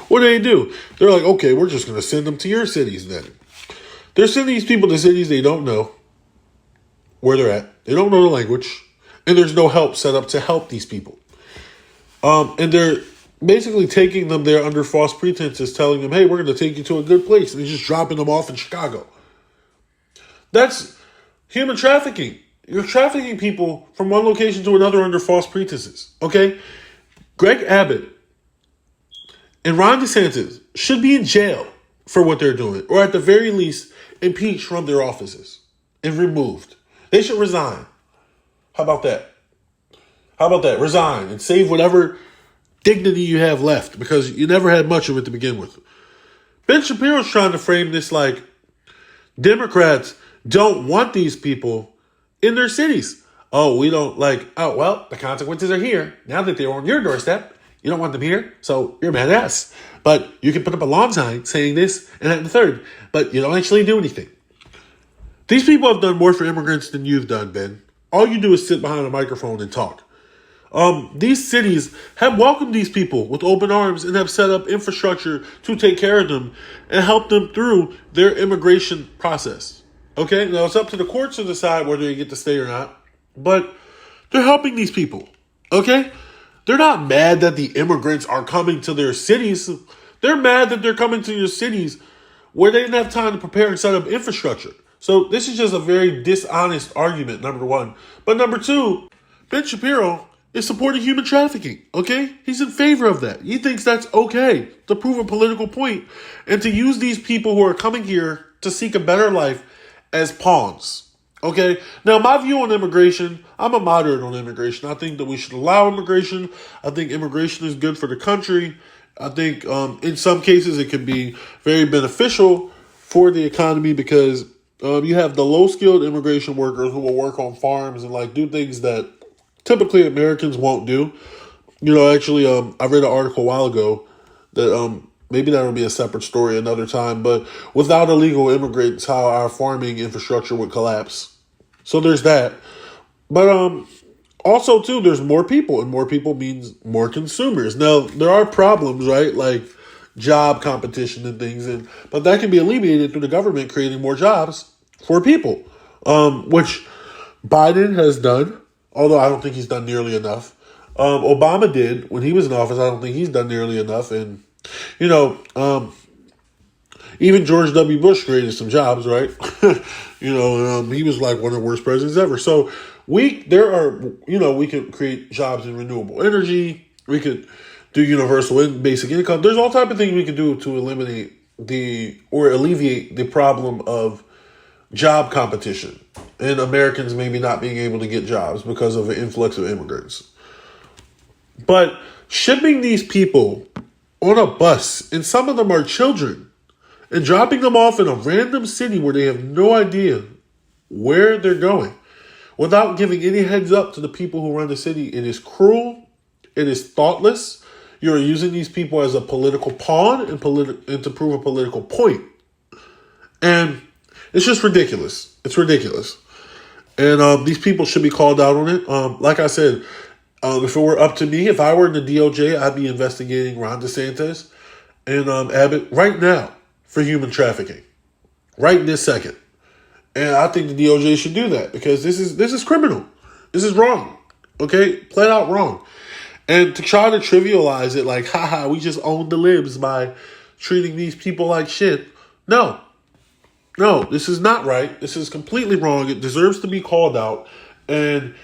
S1: what do? They're like, okay, we're just going to send them to your cities then. They're sending these people to cities they don't know where they're at. They don't know the language. And there's no help set up to help these people. And they're basically taking them there under false pretenses, telling them, hey, we're going to take you to a good place. And they're just dropping them off in Chicago. That's human trafficking. You're trafficking people from one location to another under false pretenses. Okay? Greg Abbott and Ron DeSantis should be in jail for what they're doing, or at the very least, impeached from their offices and removed. They should resign. How about that? Resign and save whatever dignity you have left, because you never had much of it to begin with. Ben Shapiro's trying to frame this like Democrats don't want these people in their cities. The consequences are here. Now that they're on your doorstep, you don't want them here, so you're a badass. But you can put up a lawn sign saying this and that and the third, but you don't actually do anything. These people have done more for immigrants than you've done, Ben. All you do is sit behind a microphone and talk. These cities have welcomed these people with open arms and have set up infrastructure to take care of them and help them through their immigration process. Okay? Now, it's up to the courts to decide whether they get to stay or not, but they're helping these people. Okay? They're not mad that the immigrants are coming to their cities. They're mad that they're coming to your cities where they didn't have time to prepare and set up infrastructure. So this is just a very dishonest argument, number one. But number two, Ben Shapiro is supporting human trafficking, okay? He's in favor of that. He thinks that's okay to prove a political point and to use these people who are coming here to seek a better life as pawns, okay? Now, my view on immigration, I'm a moderate on immigration. I think that we should allow immigration. I think immigration is good for the country. I think in some cases it can be very beneficial for the economy because you have the low-skilled immigration workers who will work on farms and like do things that typically Americans won't do. You know, actually, I read an article a while ago that maybe that'll be a separate story another time, but without illegal immigrants, how our farming infrastructure would collapse. So there's that. But also, too, there's more people, and more people means more consumers. Now, there are problems, right? Like job competition and things, but that can be alleviated through the government creating more jobs for people, which Biden has done. Although I don't think he's done nearly enough. Obama did when he was in office. I don't think he's done nearly enough. And, you know, even George W. Bush created some jobs, right? You know, he was like one of the worst presidents ever. So we could create jobs in renewable energy. We could do universal basic income. There's all type of things we could do to eliminate alleviate the problem of job competition and Americans maybe not being able to get jobs because of an influx of immigrants. But shipping these people on a bus, and some of them are children, and dropping them off in a random city where they have no idea where they're going, without giving any heads up to the people who run the city, it is cruel, it is thoughtless. You're using these people as a political pawn and to prove a political point. And it's just ridiculous. It's ridiculous. And these people should be called out on it. Like I said, if it were up to me, if I were in the DOJ, I'd be investigating Ron DeSantis and Abbott right now for human trafficking. Right this second. And I think the DOJ should do that because this is criminal. This is wrong. Okay? Flat out wrong. And to try to trivialize it like, haha, we just own the libs by treating these people like shit. No, this is not right. This is completely wrong. It deserves to be called out. And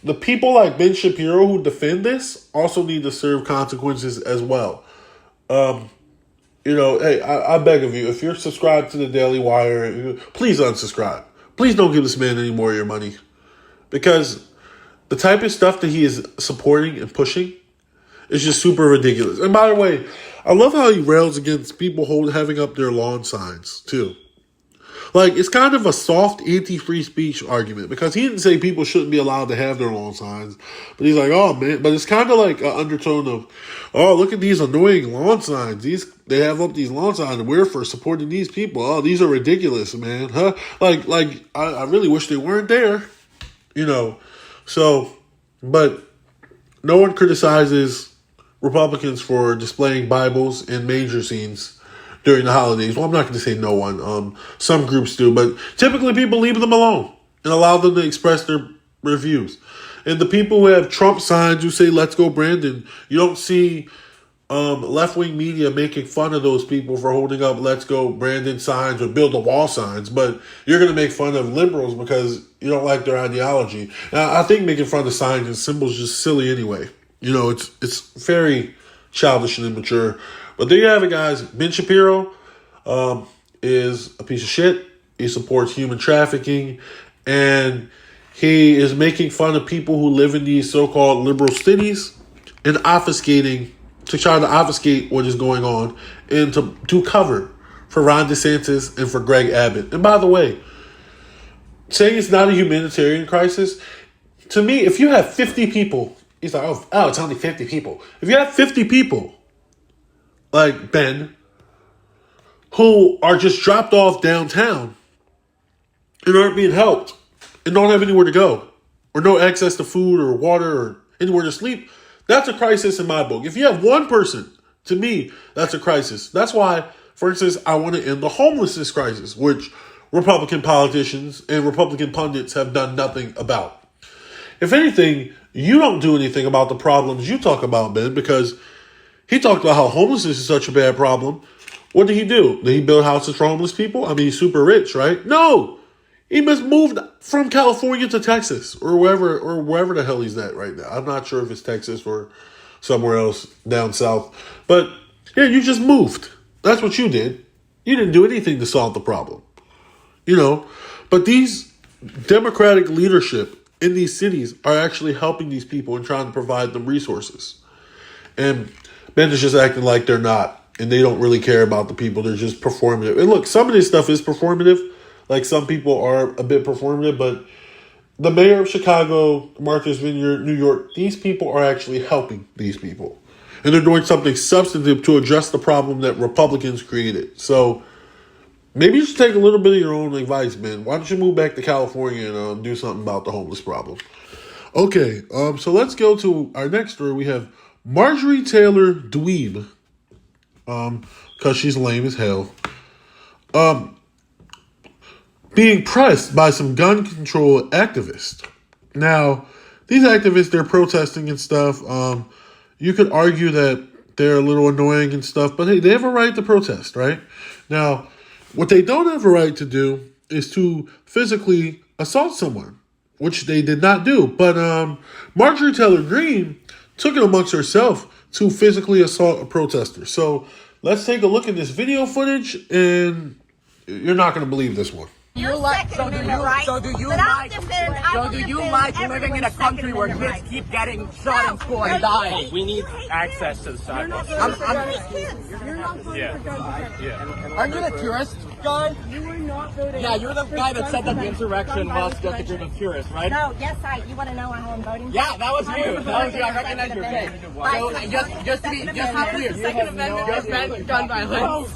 S1: the people like Ben Shapiro who defend this also need to serve consequences as well. You know, hey, I beg of you, if you're subscribed to the Daily Wire, please unsubscribe. Please don't give this man any more of your money. Because the type of stuff that he is supporting and pushing is just super ridiculous. And by the way, I love how he rails against people having up their lawn signs, too. Like, it's kind of a soft anti-free speech argument because he didn't say people shouldn't be allowed to have their lawn signs. But he's like, oh, man. But it's kind of like an undertone of, oh, look at these annoying lawn signs. They have up these lawn signs and we're for supporting these people. Oh, these are ridiculous, man. Huh? Like I really wish they weren't there. You know, so, but no one criticizes Republicans for displaying Bibles in manger scenes during the holidays. Well, I'm not going to say no one. Some groups do, but typically people leave them alone and allow them to express their views. And the people who have Trump signs who say, let's go Brandon, you don't see left-wing media making fun of those people for holding up let's go Brandon signs or build a wall signs, but you're going to make fun of liberals because you don't like their ideology. Now, I think making fun of signs and symbols is just silly anyway. You know, it's very childish and immature. But there you have it, guys. Ben Shapiro is a piece of shit. He supports human trafficking. And he is making fun of people who live in these so-called liberal cities and to try to obfuscate what is going on and to cover for Ron DeSantis and for Greg Abbott. And by the way, saying it's not a humanitarian crisis, to me, if you have 50 people, he's like, oh, it's only 50 people. If you have 50 people like Ben, who are just dropped off downtown and aren't being helped and don't have anywhere to go or no access to food or water or anywhere to sleep, that's a crisis in my book. If you have one person, to me, that's a crisis. That's why, for instance, I want to end the homelessness crisis, which Republican politicians and Republican pundits have done nothing about. If anything, you don't do anything about the problems you talk about, Ben, because he talked about how homelessness is such a bad problem. What did he do? Did he build houses for homeless people? I mean, he's super rich, right? No. He must moved from California to Texas or wherever the hell he's at right now. I'm not sure if it's Texas or somewhere else down south. But yeah, you just moved. That's what you did. You didn't do anything to solve the problem. But these Democratic leadership in these cities are actually helping these people and trying to provide them resources. And men is just acting like they're not, and they don't really care about the people. They're just performative. And look, some of this stuff is performative. Like, some people are a bit performative, but the mayor of Chicago, Martha's Vineyard, New York, these people are actually helping these people. And they're doing something substantive to address the problem that Republicans created. So maybe you should take a little bit of your own advice, man. Why don't you move back to California and do something about the homeless problem? Okay, so let's go to our next story. We have Marjorie Taylor Dweeb, because she's lame as hell, being pressed by some gun control activists. Now, these activists, they're protesting and stuff. You could argue that they're a little annoying and stuff, but hey, they have a right to protest, right? Now, what they don't have a right to do is to physically assault someone, which they did not do. But Marjorie Taylor Greene took it amongst herself to physically assault a protester. So let's take a look at this video footage, and you're not going to believe this one.
S13: Do you like living in a country where kids keep getting shot in school and dying?
S14: We need access to the sidewalks.
S13: Aren't you the tourist guy?
S14: You were not voting.
S13: Yeah, you're the guy that said that the insurrection was just a group of tourists, right?
S14: No, yes, you want to know how I'm voting?
S13: Yeah, that was you. That was you. I recognize your face. So just to be clear,
S14: Second Amendment prevent gun violence.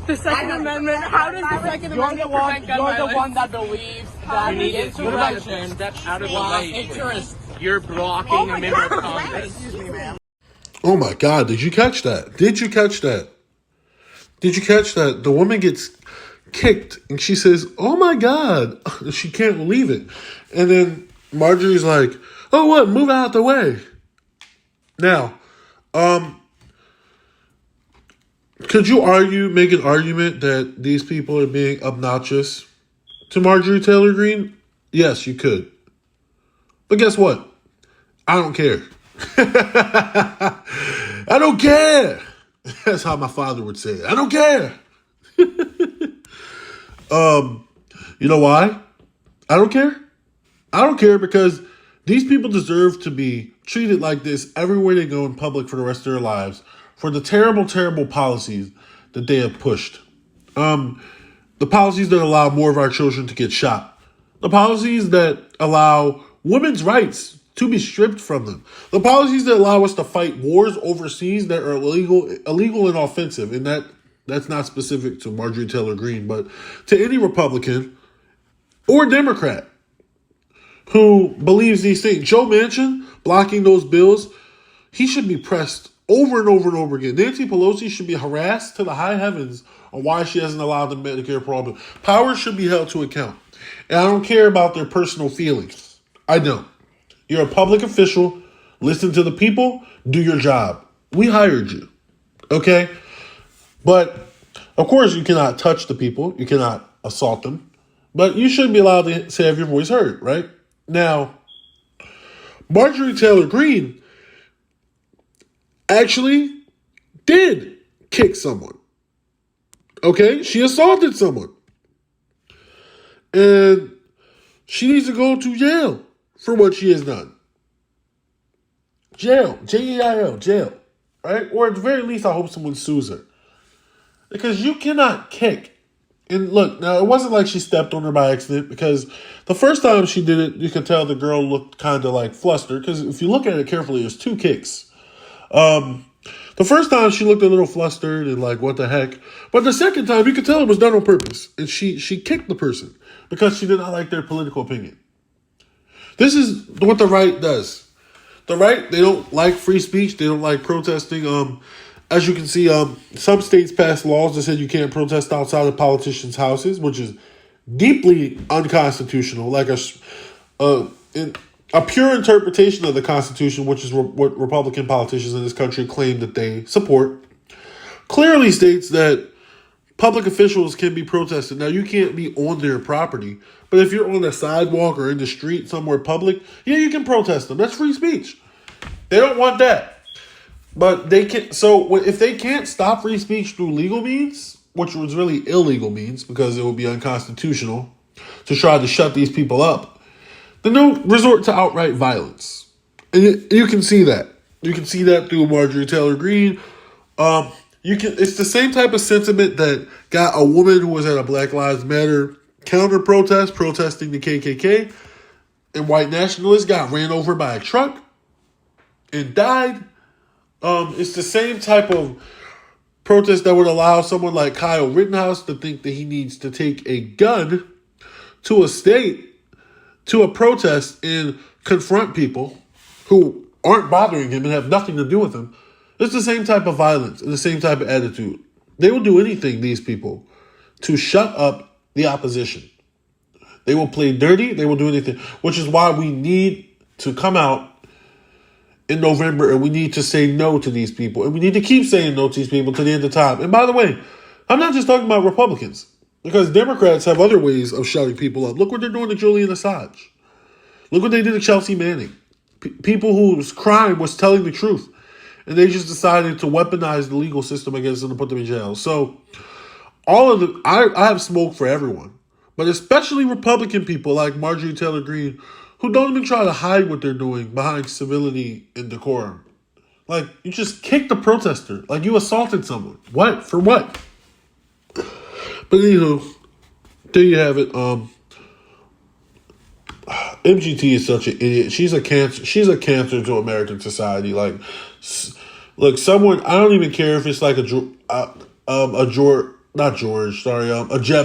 S14: The Second Amendment. How does the Second Amendment prevent gun violence?
S13: You're the one that believes that the insurrection was a tourist.
S14: You're blocking a member of Congress. Excuse me, ma'am.
S1: Oh my God, did you catch that? Did you catch that? The woman gets kicked and she says, oh my God. She can't believe it. And then Marjorie's like, oh what, move out the way. Now, could you make an argument that these people are being obnoxious to Marjorie Taylor Greene? Yes, you could. But guess what? I don't care. I don't care. That's how my father would say it. I don't care. You know why? I don't care. I don't care because these people deserve to be treated like this everywhere they go in public for the rest of their lives for the terrible, terrible policies that they have pushed. The policies that allow more of our children to get shot. The policies that allow women's rights to be stripped from them. The policies that allow us to fight wars overseas that are illegal and offensive. And that's not specific to Marjorie Taylor Greene, but to any Republican or Democrat who believes these things. Joe Manchin blocking those bills, he should be pressed over and over and over again. Nancy Pelosi should be harassed to the high heavens on why she hasn't allowed the Medicare problem. Powers should be held to account. And I don't care about their personal feelings. I don't. You're a public official. Listen to the people. Do your job. We hired you. Okay? But, of course, you cannot touch the people. You cannot assault them. But you should be allowed to have your voice heard, right? Now, Marjorie Taylor Greene actually did kick someone. Okay? She assaulted someone. And she needs to go to jail for what she has done. Jail. Jail. Jail. Right? Or at the very least, I hope someone sues her. Because you cannot kick. And look, now it wasn't like she stepped on her by accident, because the first time she did it, you could tell the girl looked kind of like flustered, because if you look at it carefully, there's two kicks. The first time she looked a little flustered and like, what the heck? But the second time, you could tell it was done on purpose. And she kicked the person because she did not like their political opinion. This is what the right does. The right, they don't like free speech. They don't like protesting. As you can see, some states passed laws that said you can't protest outside of politicians' houses, which is deeply unconstitutional. Like a pure interpretation of the Constitution, which is what Republican politicians in this country claim that they support, clearly states that public officials can be protested. Now, you can't be on their property, but if you're on a sidewalk or in the street somewhere public, yeah, you can protest them. That's free speech. They don't want that. But they can. So if they can't stop free speech through legal means, which was really illegal means because it would be unconstitutional to try to shut these people up, then they'll resort to outright violence. And you can see that. You can see that through Marjorie Taylor Greene. It's the same type of sentiment that got a woman who was at a Black Lives Matter counter protest, protesting the KKK, and white nationalists got ran over by a truck and died. It's the same type of protest that would allow someone like Kyle Rittenhouse to think that he needs to take a gun to a state, to a protest, and confront people who aren't bothering him and have nothing to do with him. It's the same type of violence and the same type of attitude. They will do anything, these people, to shut up the opposition. They will play dirty. They will do anything, which is why we need to come out in November and we need to say no to these people. And we need to keep saying no to these people to the end of time. And by the way, I'm not just talking about Republicans, because Democrats have other ways of shutting people up. Look what they're doing to Julian Assange. Look what they did to Chelsea Manning. People whose crime was telling the truth. And they just decided to weaponize the legal system against them and put them in jail. So I have smoke for everyone, but especially Republican people like Marjorie Taylor Greene, who don't even try to hide what they're doing behind civility and decorum. Like, you just kicked the protester. Like, you assaulted someone. What? For what? But anywho, there you have it. MGT is such an idiot. She's a cancer. She's a cancer to American society. Like, look, someone. I don't even care if it's like a Jeb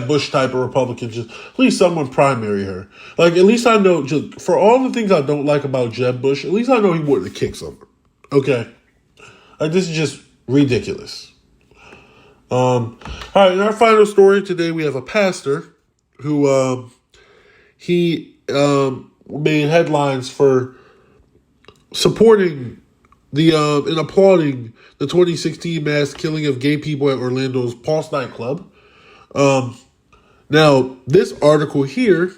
S1: Bush type of Republican. Just at least someone primary her. Like, at least I know. Just for all the things I don't like about Jeb Bush, at least I know he wouldn't have kicked someone. Okay, like, this is just ridiculous. All right. In our final story today, we have a pastor who he made headlines for supporting and applauding the 2016 mass killing of gay people at Orlando's Pulse nightclub. Now, this article here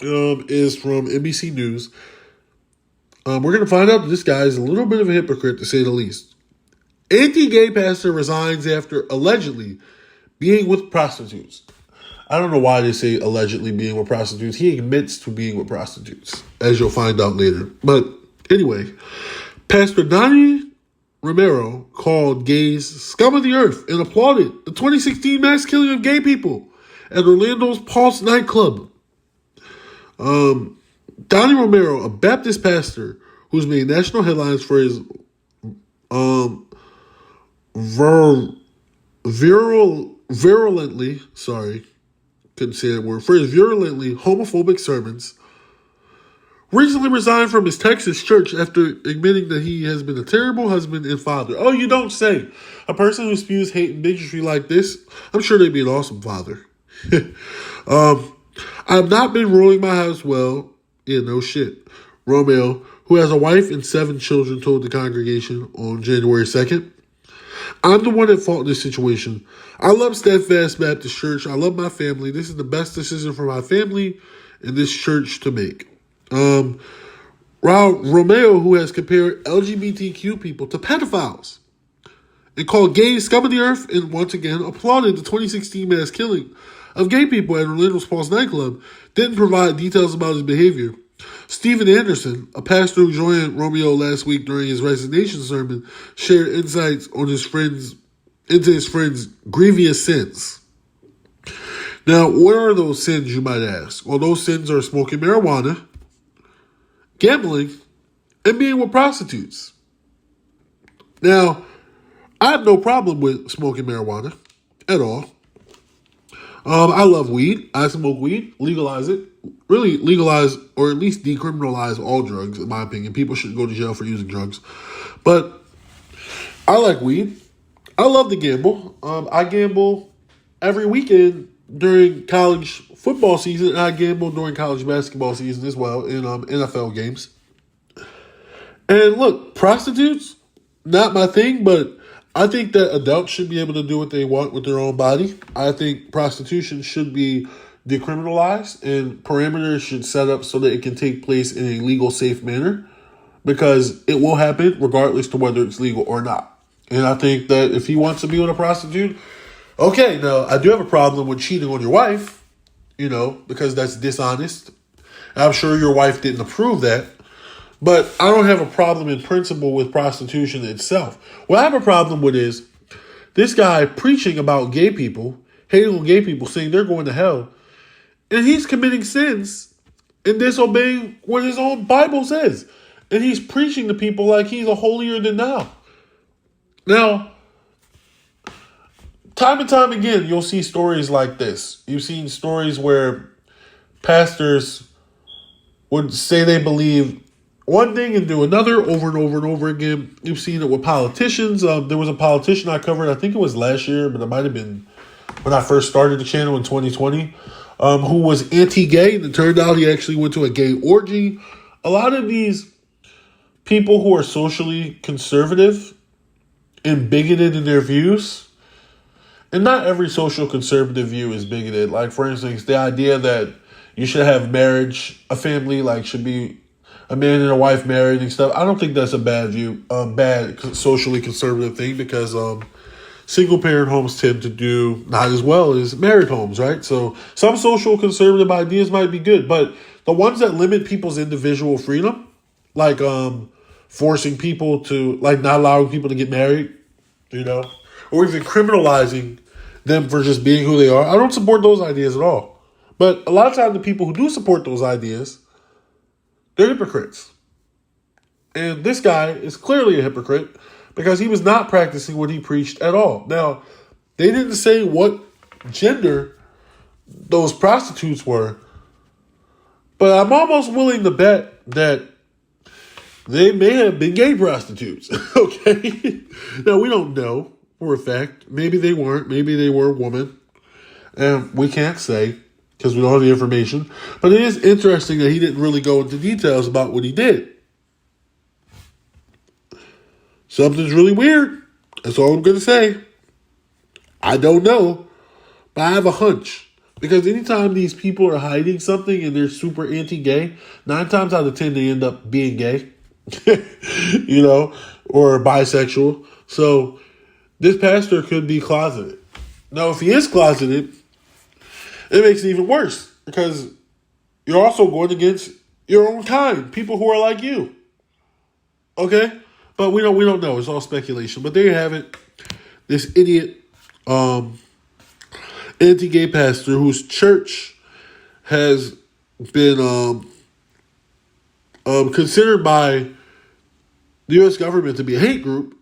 S1: is from NBC News. We're going to find out that this guy is a little bit of a hypocrite, to say the least. Anti-gay pastor resigns after allegedly being with prostitutes. I don't know why they say allegedly being with prostitutes. He admits to being with prostitutes, as you'll find out later. But anyway, Pastor Donnie Romero called gays scum of the earth and applauded the 2016 mass killing of gay people at Orlando's Pulse nightclub. Donnie Romero, a Baptist pastor who's made national headlines for his virulently homophobic sermons, recently resigned from his Texas church after admitting that he has been a terrible husband and father. Oh, you don't say. A person who spews hate and bigotry like this, I'm sure they'd be an awesome father. I've not been ruling my house well. Yeah, no shit. Romeo, who has a wife and 7 children, told the congregation on January 2nd, I'm the one at fault in this situation. I love Steadfast Baptist Church. I love my family. This is the best decision for my family and this church to make. Romeo, who has compared LGBTQ people to pedophiles and called gays scum of the earth, and once again applauded the 2016 mass killing of gay people at Orlando's Pulse nightclub, didn't provide details about his behavior. Stephen Anderson, a pastor who joined Romeo last week during his resignation sermon, shared insights on his friend's grievous sins. Now, what are those sins, you might ask? Well, those sins are smoking marijuana, gambling, and being with prostitutes. Now, I have no problem with smoking marijuana at all. I love weed. I smoke weed. Legalize it. Really legalize, or at least decriminalize all drugs, in my opinion. People shouldn't go to jail for using drugs. But I like weed. I love to gamble. I gamble every weekend during college football season, and I gamble during college basketball season as well in NFL games. And look, prostitutes, not my thing, but I think that adults should be able to do what they want with their own body. I think prostitution should be decriminalized and parameters should set up so that it can take place in a legal, safe manner, because it will happen regardless to whether it's legal or not. And I think that if he wants to be with a prostitute, okay, now I do have a problem with cheating on your wife, because that's dishonest. I'm sure your wife didn't approve that. But I don't have a problem in principle with prostitution itself. What I have a problem with is this guy preaching about gay people, hating on gay people, saying they're going to hell. And he's committing sins and disobeying what his own Bible says. And he's preaching to people like he's a holier than thou. Now, time and time again, you'll see stories like this. You've seen stories where pastors would say they believe one thing and do another over and over and over again. You've seen it with politicians. There was a politician I covered, I think it was last year, but it might have been when I first started the channel in 2020, who was anti-gay, and it turned out he actually went to a gay orgy. A lot of these people who are socially conservative and bigoted in their views, and not every social conservative view is bigoted. Like, for instance, the idea that you should have marriage, a family, should be a man and a wife married and stuff. I don't think that's a bad view, bad socially conservative thing, because single parent homes tend to do not as well as married homes, right? So some social conservative ideas might be good, but the ones that limit people's individual freedom, like forcing people to, not allowing people to get married, or even criminalizing them for just being who they are, I don't support those ideas at all. But a lot of times the people who do support those ideas, they're hypocrites. And this guy is clearly a hypocrite because he was not practicing what he preached at all. Now, they didn't say what gender those prostitutes were, but I'm almost willing to bet that they may have been gay prostitutes. Okay? Now, we don't know for a fact. Maybe they weren't. Maybe they were a woman. And we can't say, because we don't have the information. But it is interesting that he didn't really go into details about what he did. Something's really weird. That's all I'm going to say. I don't know, but I have a hunch. Because anytime these people are hiding something and they're super anti-gay, 9 times out of 10 they end up being gay. Or bisexual. So this pastor could be closeted. Now, if he is closeted, it makes it even worse, because you're also going against your own kind, people who are like you. Okay? But we don't know. It's all speculation. But there you have it. This idiot anti-gay pastor whose church has been considered by the U.S. government to be a hate group.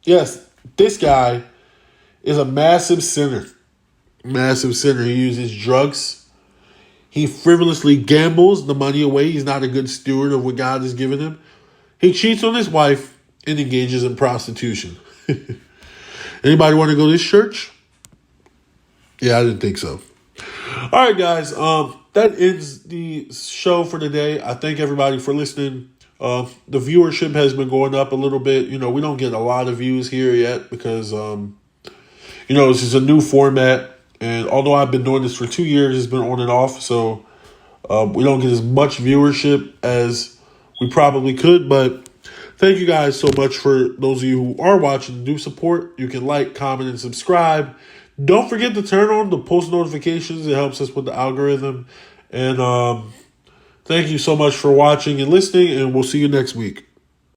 S1: Yes, this guy is a massive sinner. Massive sinner. He uses drugs. He frivolously gambles the money away. He's not a good steward of what God has given him. He cheats on his wife and engages in prostitution. Anybody want to go to this church? Yeah, I didn't think so. All right, guys. That ends the show for today. I thank everybody for listening. The viewership has been going up a little bit. We don't get a lot of views here yet because, this is a new format. And although I've been doing this for 2 years, it's been on and off. So we don't get as much viewership as we probably could. But thank you guys so much for those of you who are watching. Do support. You can like, comment, and subscribe. Don't forget to turn on the post notifications. It helps us with the algorithm. And thank you so much for watching and listening. And we'll see you next week.